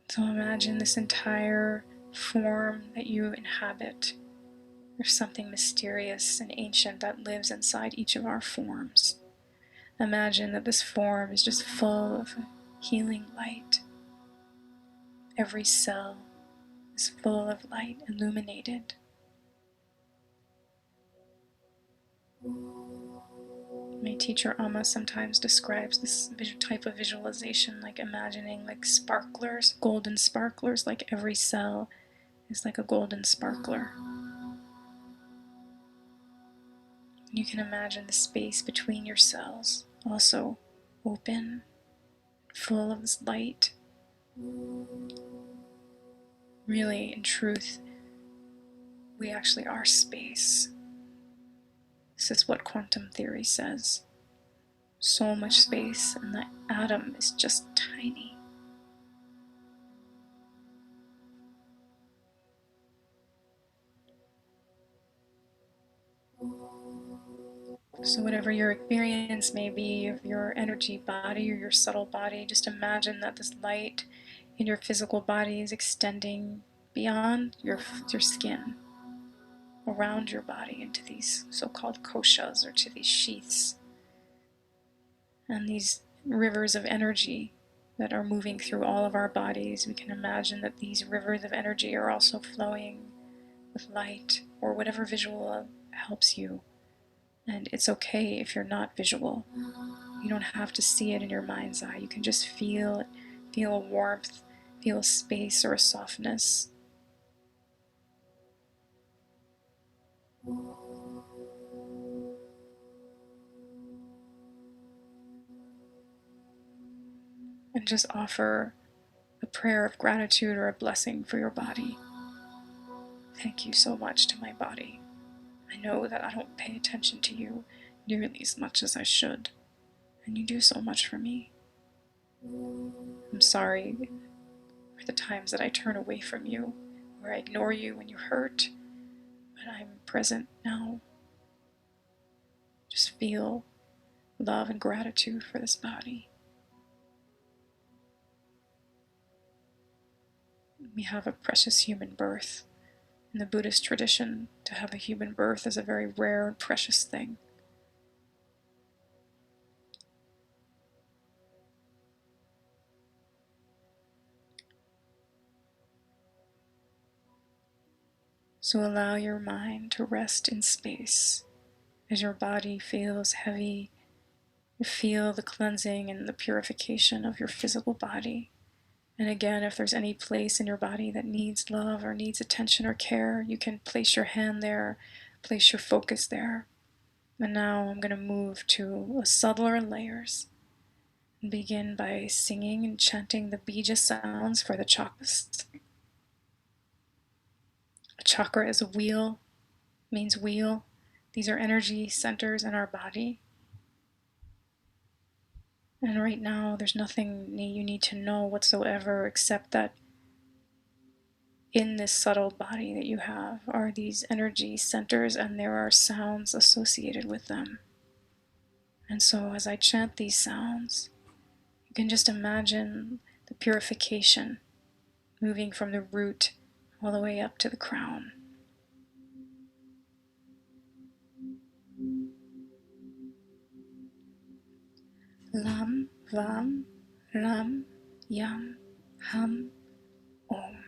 So imagine this entire form that you inhabit. There's something mysterious and ancient that lives inside each of our forms. Imagine that this form is just full of healing light. Every cell is full of light, illuminated. My teacher Amma sometimes describes this type of visualization like imagining like sparklers, golden sparklers, like every cell is like a golden sparkler. You can imagine the space between your cells also open, full of this light. Really, in truth, we actually are space. This is what quantum theory says. So much space, and the atom is just tiny. So whatever your experience may be of your energy body or your subtle body, just imagine that this light in your physical body is extending beyond your skin, around your body into these so-called koshas, or to these sheaths, and these rivers of energy that are moving through all of our bodies. We can imagine that these rivers of energy are also flowing with light, or whatever visual helps you. And it's okay if you're not visual. You don't have to see it in your mind's eye. You can just feel it, feel a warmth, feel a space or a softness. And just offer a prayer of gratitude or a blessing for your body. Thank you so much to my body. I know that I don't pay attention to you nearly as much as I should, and you do so much for me. I'm sorry for the times that I turn away from you, or I ignore you when you hurt, but I'm present now. Just feel love and gratitude for this body. We have a precious human birth, In the Buddhist tradition, to have a human birth is a very rare and precious thing. So allow your mind to rest in space as your body feels heavy. You feel the cleansing and the purification of your physical body. And again, if there's any place in your body that needs love or needs attention or care, you can place your hand there, place your focus there. And now I'm going to move to a subtler layers and begin by singing and chanting the bija sounds for the chakras. A chakra is a wheel, means wheel. These are energy centers in our body. And right now, there's nothing you need to know whatsoever except that in this subtle body that you have are these energy centers, and there are sounds associated with them. And so as I chant these sounds, you can just imagine the purification moving from the root all the way up to the crown. Lam, Vam, Ram, Yam, Ham, Om.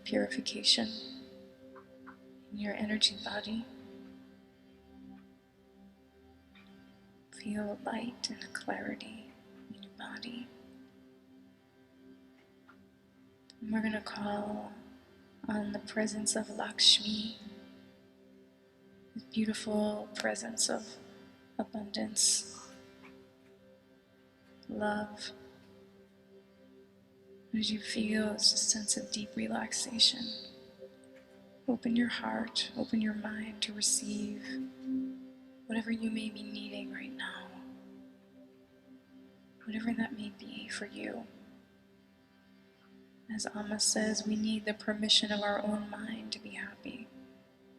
purification in your energy body. Feel a light and a clarity in your body. And we're going to call on the presence of Lakshmi, the beautiful presence of abundance, love. As you feel a sense of deep relaxation, open your heart, open your mind to receive whatever you may be needing right now, whatever that may be for you. As Amma says, we need the permission of our own mind to be happy.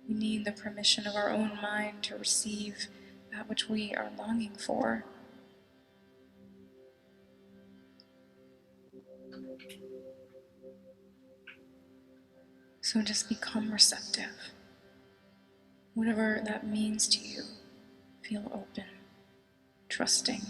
We need the permission of our own mind to receive that which we are longing for. So just become receptive. Whatever that means to you, feel open, trusting.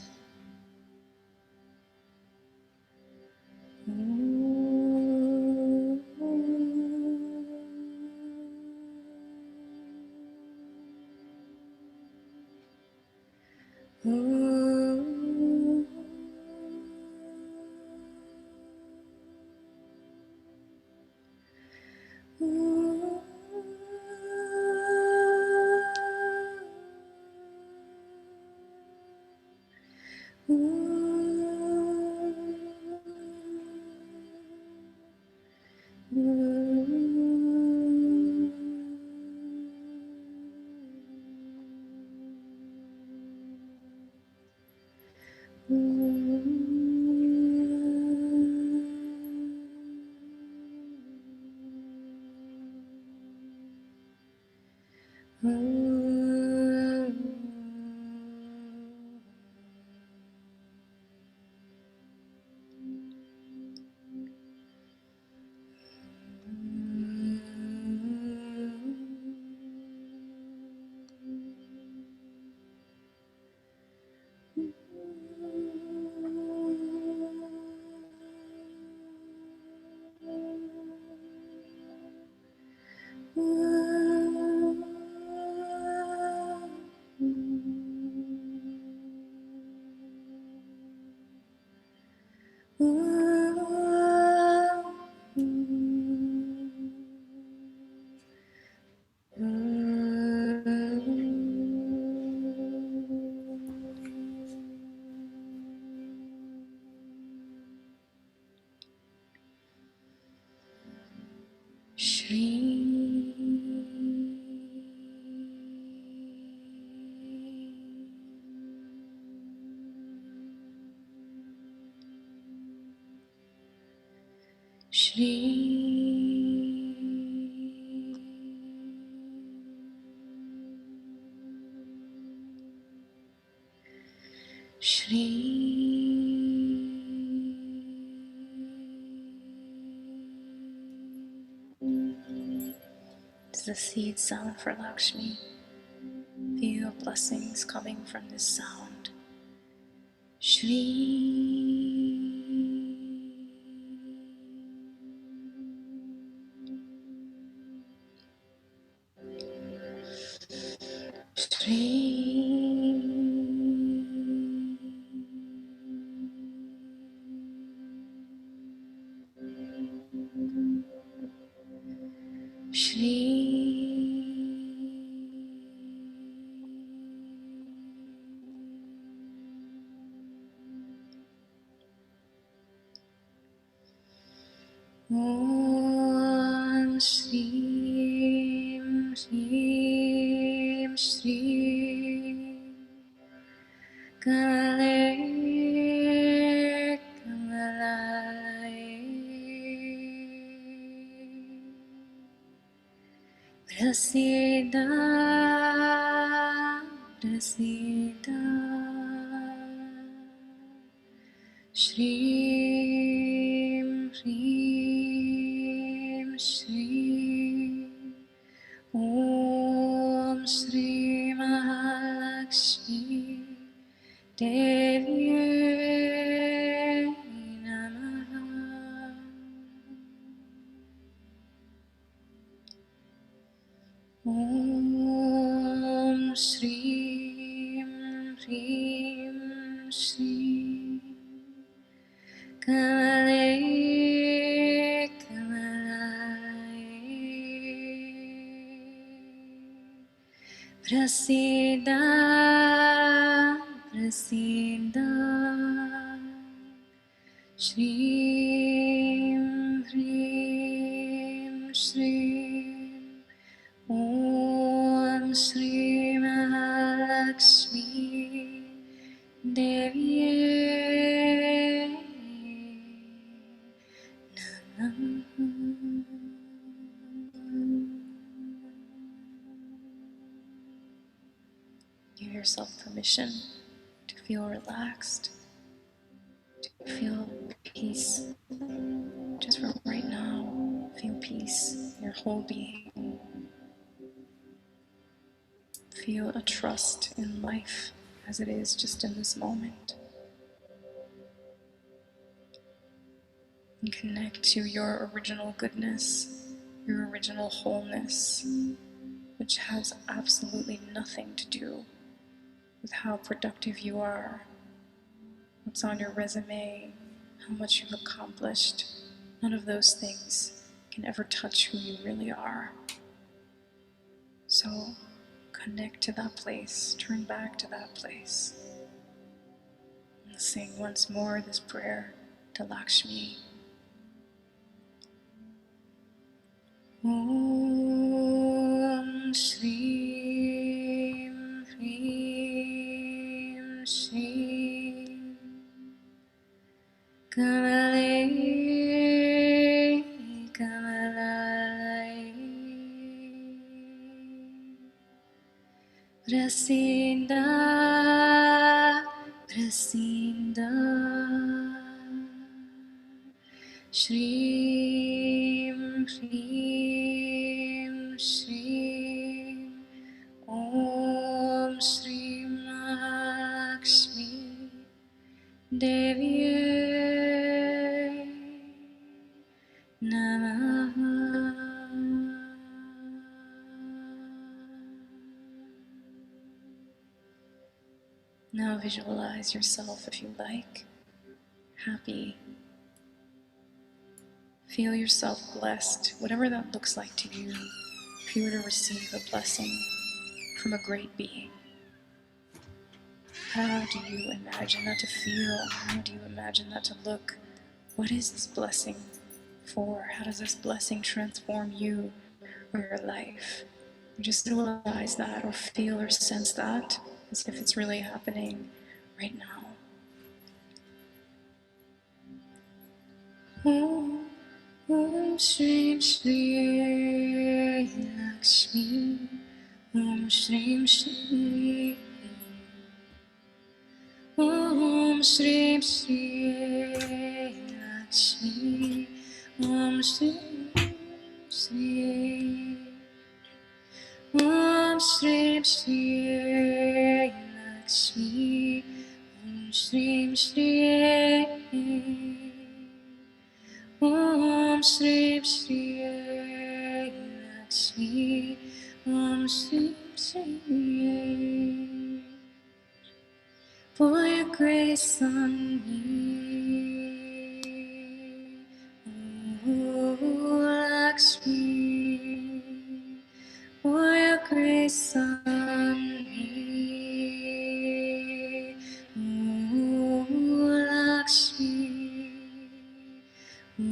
It's the seed sound for Lakshmi. Feel blessings coming from this sound. Shri. Om Shri Shri Shri Kale Kamalaye Prasida Prasida Shrim Shrim Shri Om Shri Mahalakshmi Devi Namaha. Shrim Hrim Shrim Kamale Kamalaye Prasida Prasida Shrim Hrim Shrim Om Shri Mahalakshmi Deviye Give yourself permission to feel relaxed, to feel peace just from right now. Feel peace in your whole being. Feel a trust in life as it is just in this moment. And connect to your original goodness, your original wholeness, which has absolutely nothing to do with how productive you are, what's on your resume, how much you've accomplished. None of those things can ever touch who you really are. So connect to that place, turn back to that place, and sing once more this prayer to Lakshmi. Om Shri Hrim Shri Kamale Kamalaye Prasida Prasida Shrim Hrim Shrim Om Shri Mahalakshmi Deviye Namaha. Now visualize yourself, if you like, happy. Feel yourself blessed, whatever that looks like to you, if you were to receive a blessing from a great being. How do you imagine that to feel? How do you imagine that to look? What is this blessing for? How does this blessing transform you or your life? Just visualize that, or feel or sense that as if it's really happening right now. Om Shri Shri Lakshmi Om Shri Shri Om Shri Shri Lakshmi Om Shri Shri Om Shri Shri Lakshmi Om Shri Shri Om Shri Shri Lakshmi Om Shri Shri. For your grace on me, O Lakshmi. For your grace on me, O Lakshmi, O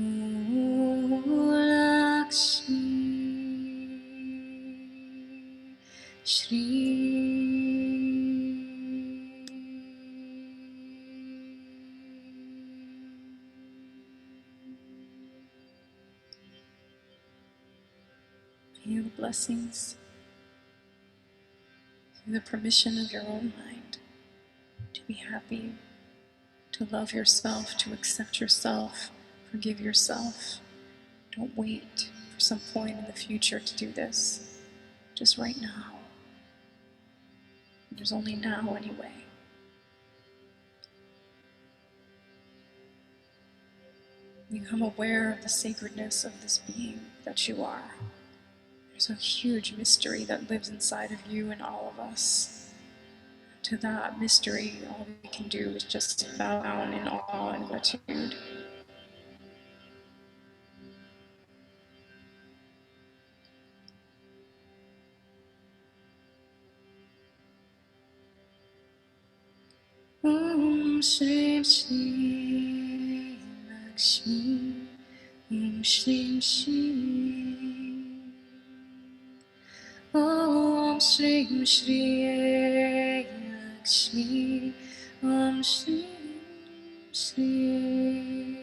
Lakshmi, Shri. Feel the blessings. Feel the permission of your own mind to be happy, to love yourself, to accept yourself, forgive yourself. Don't wait for some point in the future to do this. Just right now. There's only now anyway. Become aware of the sacredness of this being that you are. There's a huge mystery that lives inside of you and all of us. To that mystery, all we can do is just bow down in awe and gratitude. Om Shri Shri Lakshmi Om Shri Shri Om Shri Shri Lakshmi Om Shri Shri.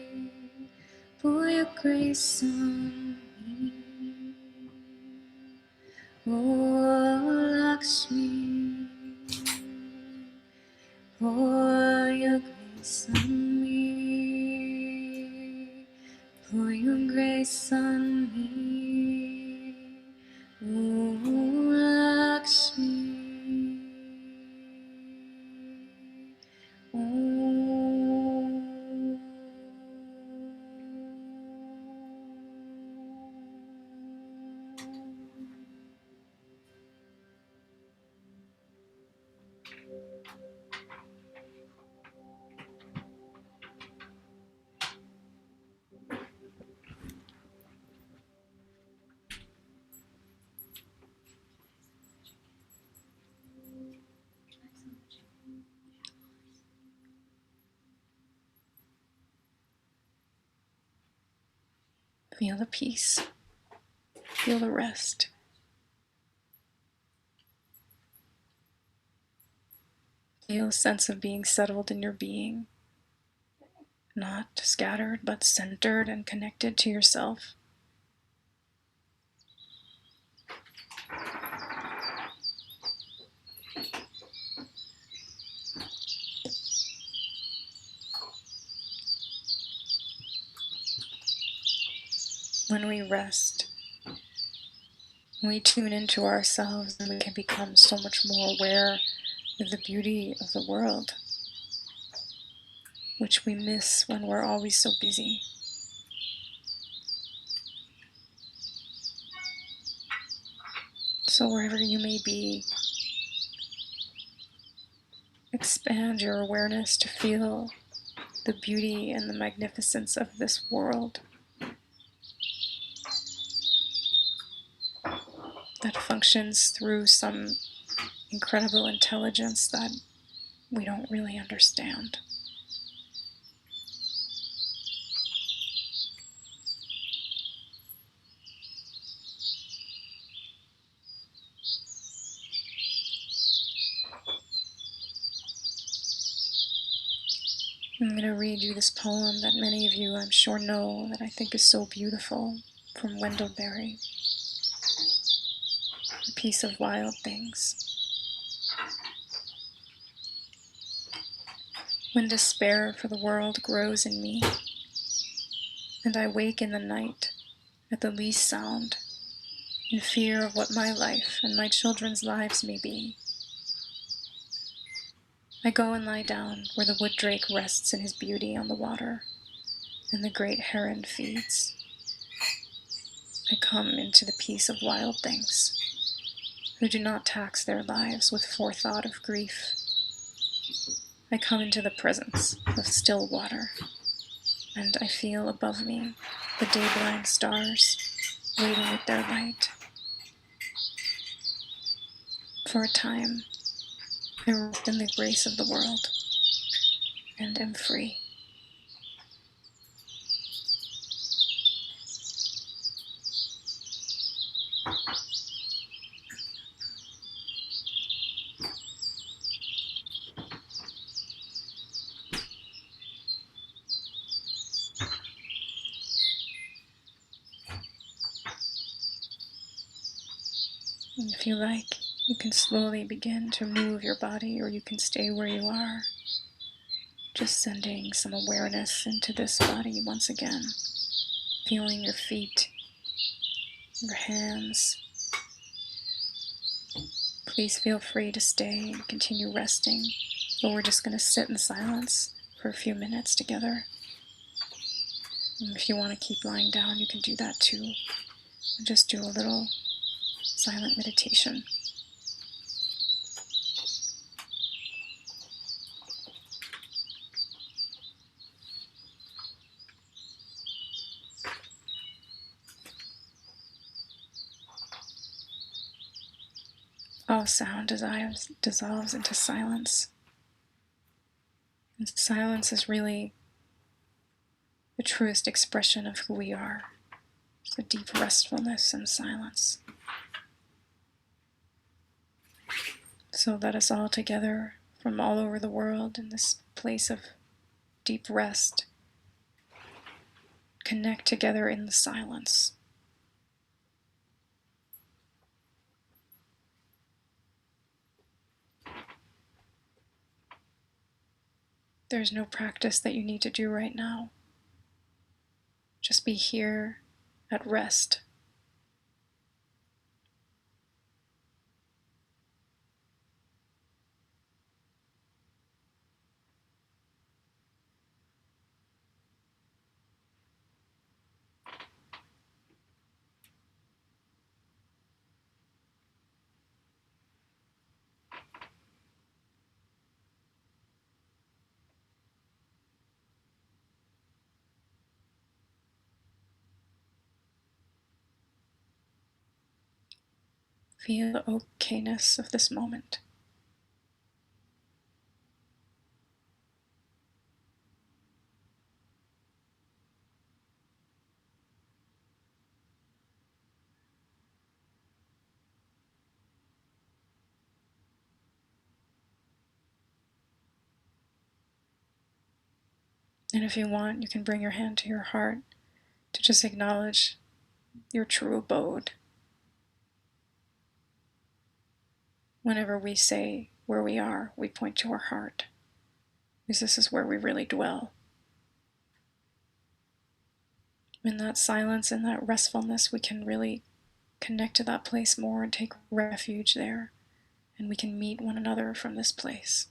For your grace on me, O Lakshmi. For your grace on me, pour your grace on me, O Lakshmi. Feel the peace. Feel the rest. Feel a sense of being settled in your being. Not scattered, but centered and connected to yourself. When we rest, we tune into ourselves and we can become so much more aware of the beauty of the world, which we miss when we're always so busy. So wherever you may be, expand your awareness to feel the beauty and the magnificence of this world that functions through some incredible intelligence that we don't really understand. I'm going to read you this poem that many of you, I'm sure, know, that I think is so beautiful, from Wendell Berry, A Piece of Wild Things. When despair for the world grows in me, and I wake in the night at the least sound, in fear of what my life and my children's lives may be, I go and lie down where the wood drake rests in his beauty on the water, and the great heron feeds. I come into the peace of wild things, who do not tax their lives with forethought of grief. I come into the presence of still water, and I feel above me the day-blind stars waiting with their light. For a time, I rest in the grace of the world, and am free. And if you like, you can slowly begin to move your body, or you can stay where you are, just sending some awareness into this body once again, feeling your feet, your hands. Please feel free to stay and continue resting, but we're just going to sit in silence for a few minutes together. And if you want to keep lying down, you can do that too. And just do a little silent meditation. All sound dissolves into silence. And silence is really the truest expression of who we are. It's a deep restfulness and silence. So let us all together from all over the world in this place of deep rest connect together in the silence. There's no practice that you need to do right now. Just be here at rest. Feel the okayness of this moment. And if you want, you can bring your hand to your heart to just acknowledge your true abode. Whenever we say where we are, we point to our heart, because this is where we really dwell. In that silence, in that restfulness, we can really connect to that place more and take refuge there, and we can meet one another from this place.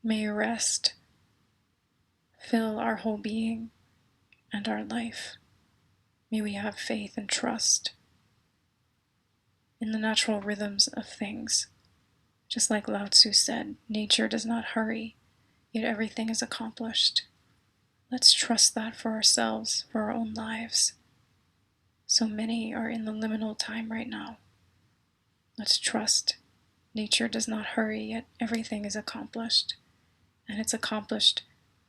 May rest fill our whole being and our life. May we have faith and trust in the natural rhythms of things. Just like Lao Tzu said, nature does not hurry, yet everything is accomplished. Let's trust that for ourselves, for our own lives. So many are in the liminal time right now. Let's trust nature does not hurry, yet everything is accomplished. And it's accomplished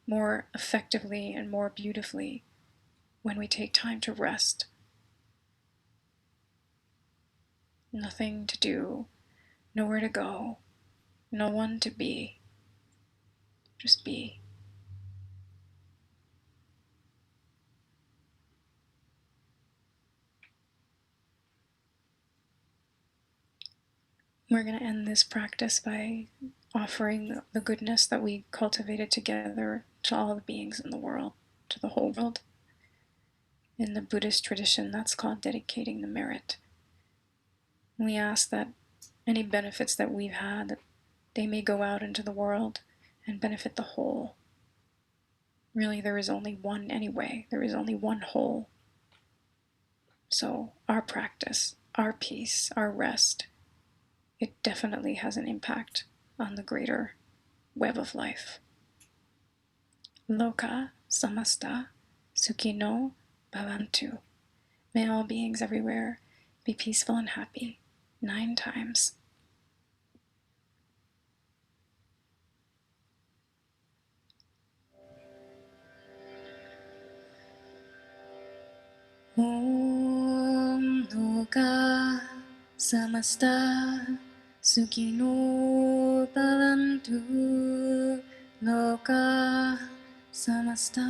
more effectively and more beautifully when we take time to rest. Nothing to do, nowhere to go, no one to be. Just be. We're going to end this practice by offering the goodness that we cultivated together to all the beings in the world, to the whole world. In the Buddhist tradition, that's called dedicating the merit. We ask that any benefits that we've had, that they may go out into the world and benefit the whole. Really, there is only one anyway. There is only one whole. So our practice, our peace, our rest, it definitely has an impact on the greater web of life. Loka samasta sukhino bhavantu. May all beings everywhere be peaceful and happy. 9 times. Om Loka samasta sukhino bhavantu. Loka samasta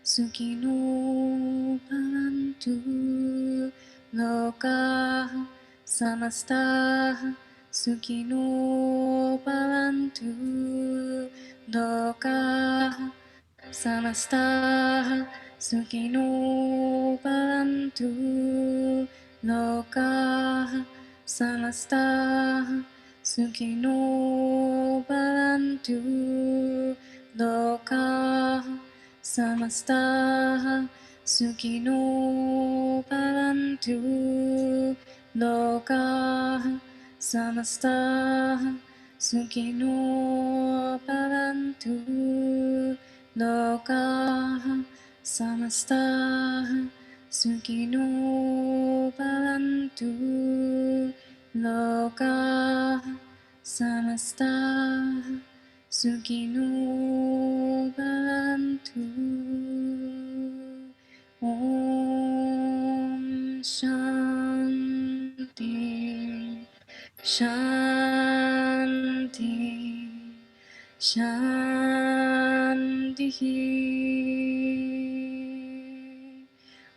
sukhino bhavantu. Loka samasta sukhino bhavantu. Loka samasta sukhino bhavantu. Loka samasta Sukino Bhavantu Lokaha Samastaha Sukino Bhavantu Lokaha Samastaha Sukino Bhavantu Lokaha Samastaha Sukino Bhavantu Lokaha Samastaha Sukino Bhavantu. Om Shanti Shanti Shanti.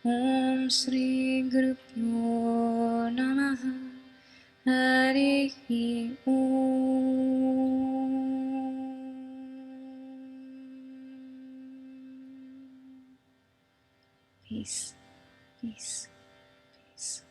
Om Shri Gurupyo Namaha Harihi Om. Peace, peace, peace.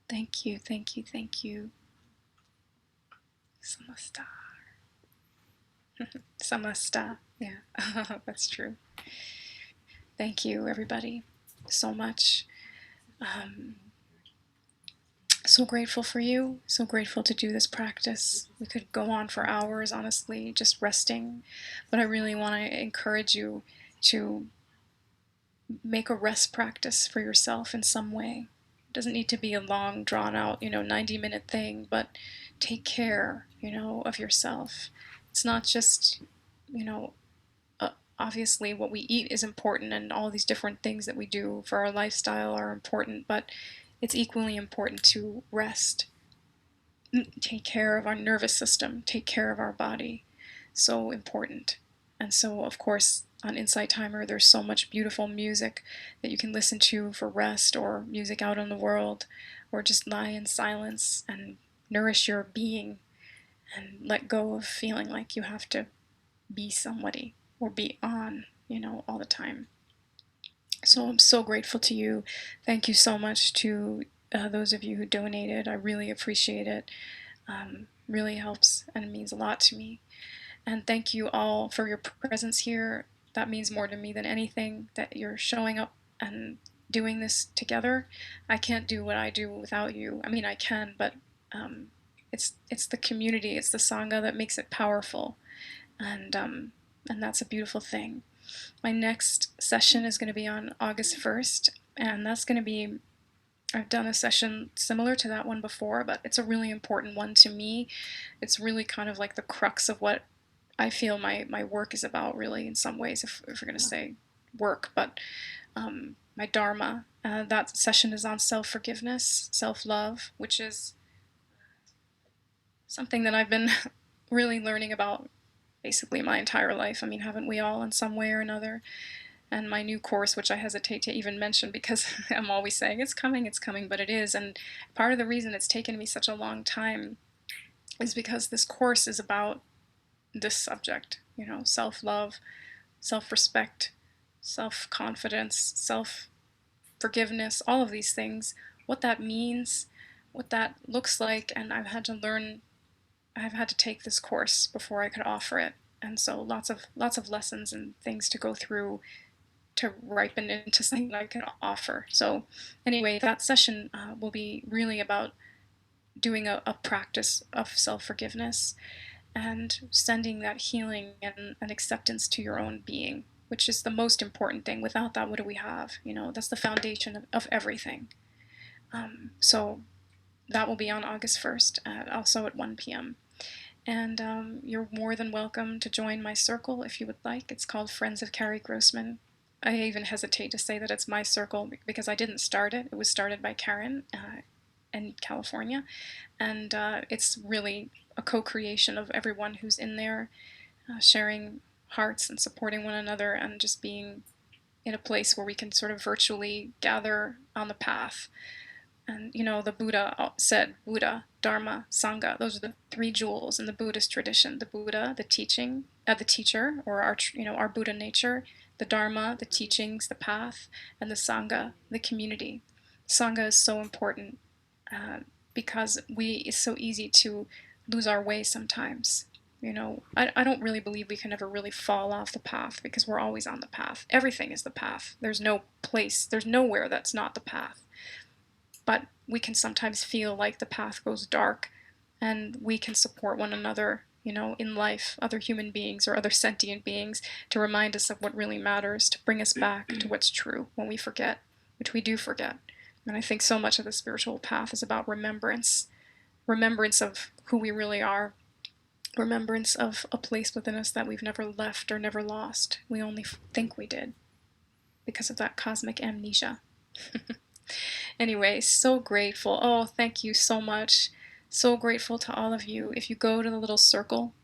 Thank you, thank you, thank you. Samasta. Samasta. Yeah, that's true. Thank you, everybody, so much. So grateful for you. So grateful to do this practice. We could go on for hours, honestly, just resting. But I really want to encourage you to make a rest practice for yourself in some way. It doesn't need to be a long, drawn out, 90-minute thing, but take care, of yourself. It's not just, you know, obviously what we eat is important, and all these different things that we do for our lifestyle are important, but it's equally important to rest, take care of our nervous system, take care of our body. So important. And so, of course, on Insight Timer, there's so much beautiful music that you can listen to for rest, or music out in the world, or just lie in silence and nourish your being and let go of feeling like you have to be somebody or be on, all the time. So I'm so grateful to you. Thank you so much to those of you who donated. I really appreciate it. Really helps and means a lot to me. And thank you all for your presence here. That means more to me than anything, that you're showing up and doing this together. I can't do what I do without you. I mean, I can, but it's the community, it's the Sangha that makes it powerful. And that's a beautiful thing. My next session is going to be on August 1st, and that's going to be, I've done a session similar to that one before, but it's a really important one to me. It's really kind of like the crux of what I feel my work is about, really, in some ways, if we're going to say work, but my Dharma. That session is on self-forgiveness, self-love, which is something that I've been really learning about basically my entire life. I mean, haven't we all in some way or another? And my new course, which I hesitate to even mention because I'm always saying it's coming, but it is. And part of the reason it's taken me such a long time is because this course is about this subject, self-love, self-respect, self-confidence, self-forgiveness, all of these things, what that means, what that looks like. And I've had to take this course before I could offer it. And so lots of lessons and things to go through to ripen into something that I can offer. So anyway, that session will be really about doing a practice of self-forgiveness and sending that healing and acceptance to your own being, which is the most important thing. Without that, what do we have? That's the foundation of everything. So that will be on August 1st, also at 1 p.m. And you're more than welcome to join my circle if you would like. It's called Friends of Carrie Grossman. I even hesitate to say that it's my circle because I didn't start it. It was started by Karen in California. And it's really a co-creation of everyone who's in there, sharing hearts and supporting one another, and just being in a place where we can sort of virtually gather on the path And the Buddha said Buddha, Dharma, Sangha. Those are the three jewels in the Buddhist tradition. The Buddha, the teaching, the teacher, or our Buddha nature. The Dharma, the teachings, the path, and the Sangha, the community. Sangha is so important because it's so easy to lose our way sometimes. I don't really believe we can ever really fall off the path because we're always on the path. Everything is the path. There's nowhere that's not the path. But we can sometimes feel like the path goes dark, and we can support one another, in life, other human beings or other sentient beings, to remind us of what really matters, to bring us back to what's true when we forget, which we do forget. And I think so much of the spiritual path is about remembrance of who we really are, remembrance of a place within us that we've never left or never lost. We only think we did because of that cosmic amnesia. Anyway, so grateful. Oh, thank you so much. So grateful to all of you. If you go to the little circle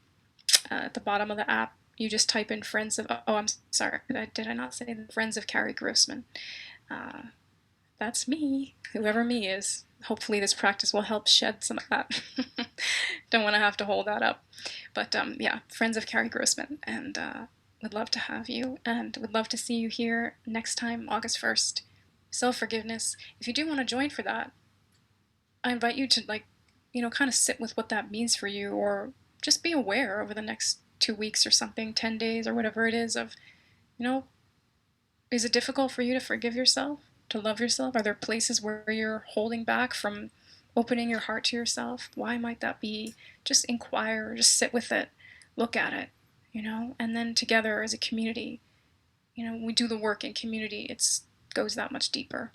at the bottom of the app, you just type in friends of, oh, I'm sorry, did I not say the friends of Carrie Grossman? That's me, whoever me is. Hopefully this practice will help shed some of that. Don't want to have to hold that up. But yeah, friends of Carrie Grossman. And would love to have you, and would love to see you here next time, August 1st. Self-forgiveness. If you do want to join for that, I invite you to kind of sit with what that means for you, or just be aware over the next 2 weeks or something, 10 days or whatever it is of, is it difficult for you to forgive yourself, to love yourself? Are there places where you're holding back from opening your heart to yourself? Why might that be? Just inquire, just sit with it, look at it, and then together as a community, we do the work in community. It goes that much deeper,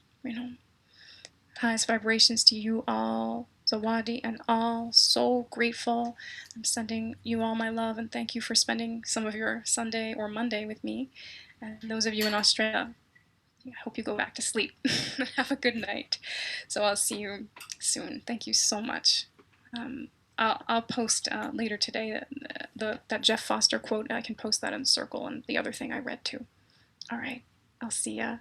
Highest vibrations to you all, Zawadi and all. So grateful. I'm sending you all my love and thank you for spending some of your Sunday or Monday with me. And those of you in Australia, I hope you go back to sleep. Have a good night. So I'll see you soon. Thank you so much. I'll post later today that Jeff Foster quote. I can post that in the circle and the other thing I read too. All right. I'll see ya.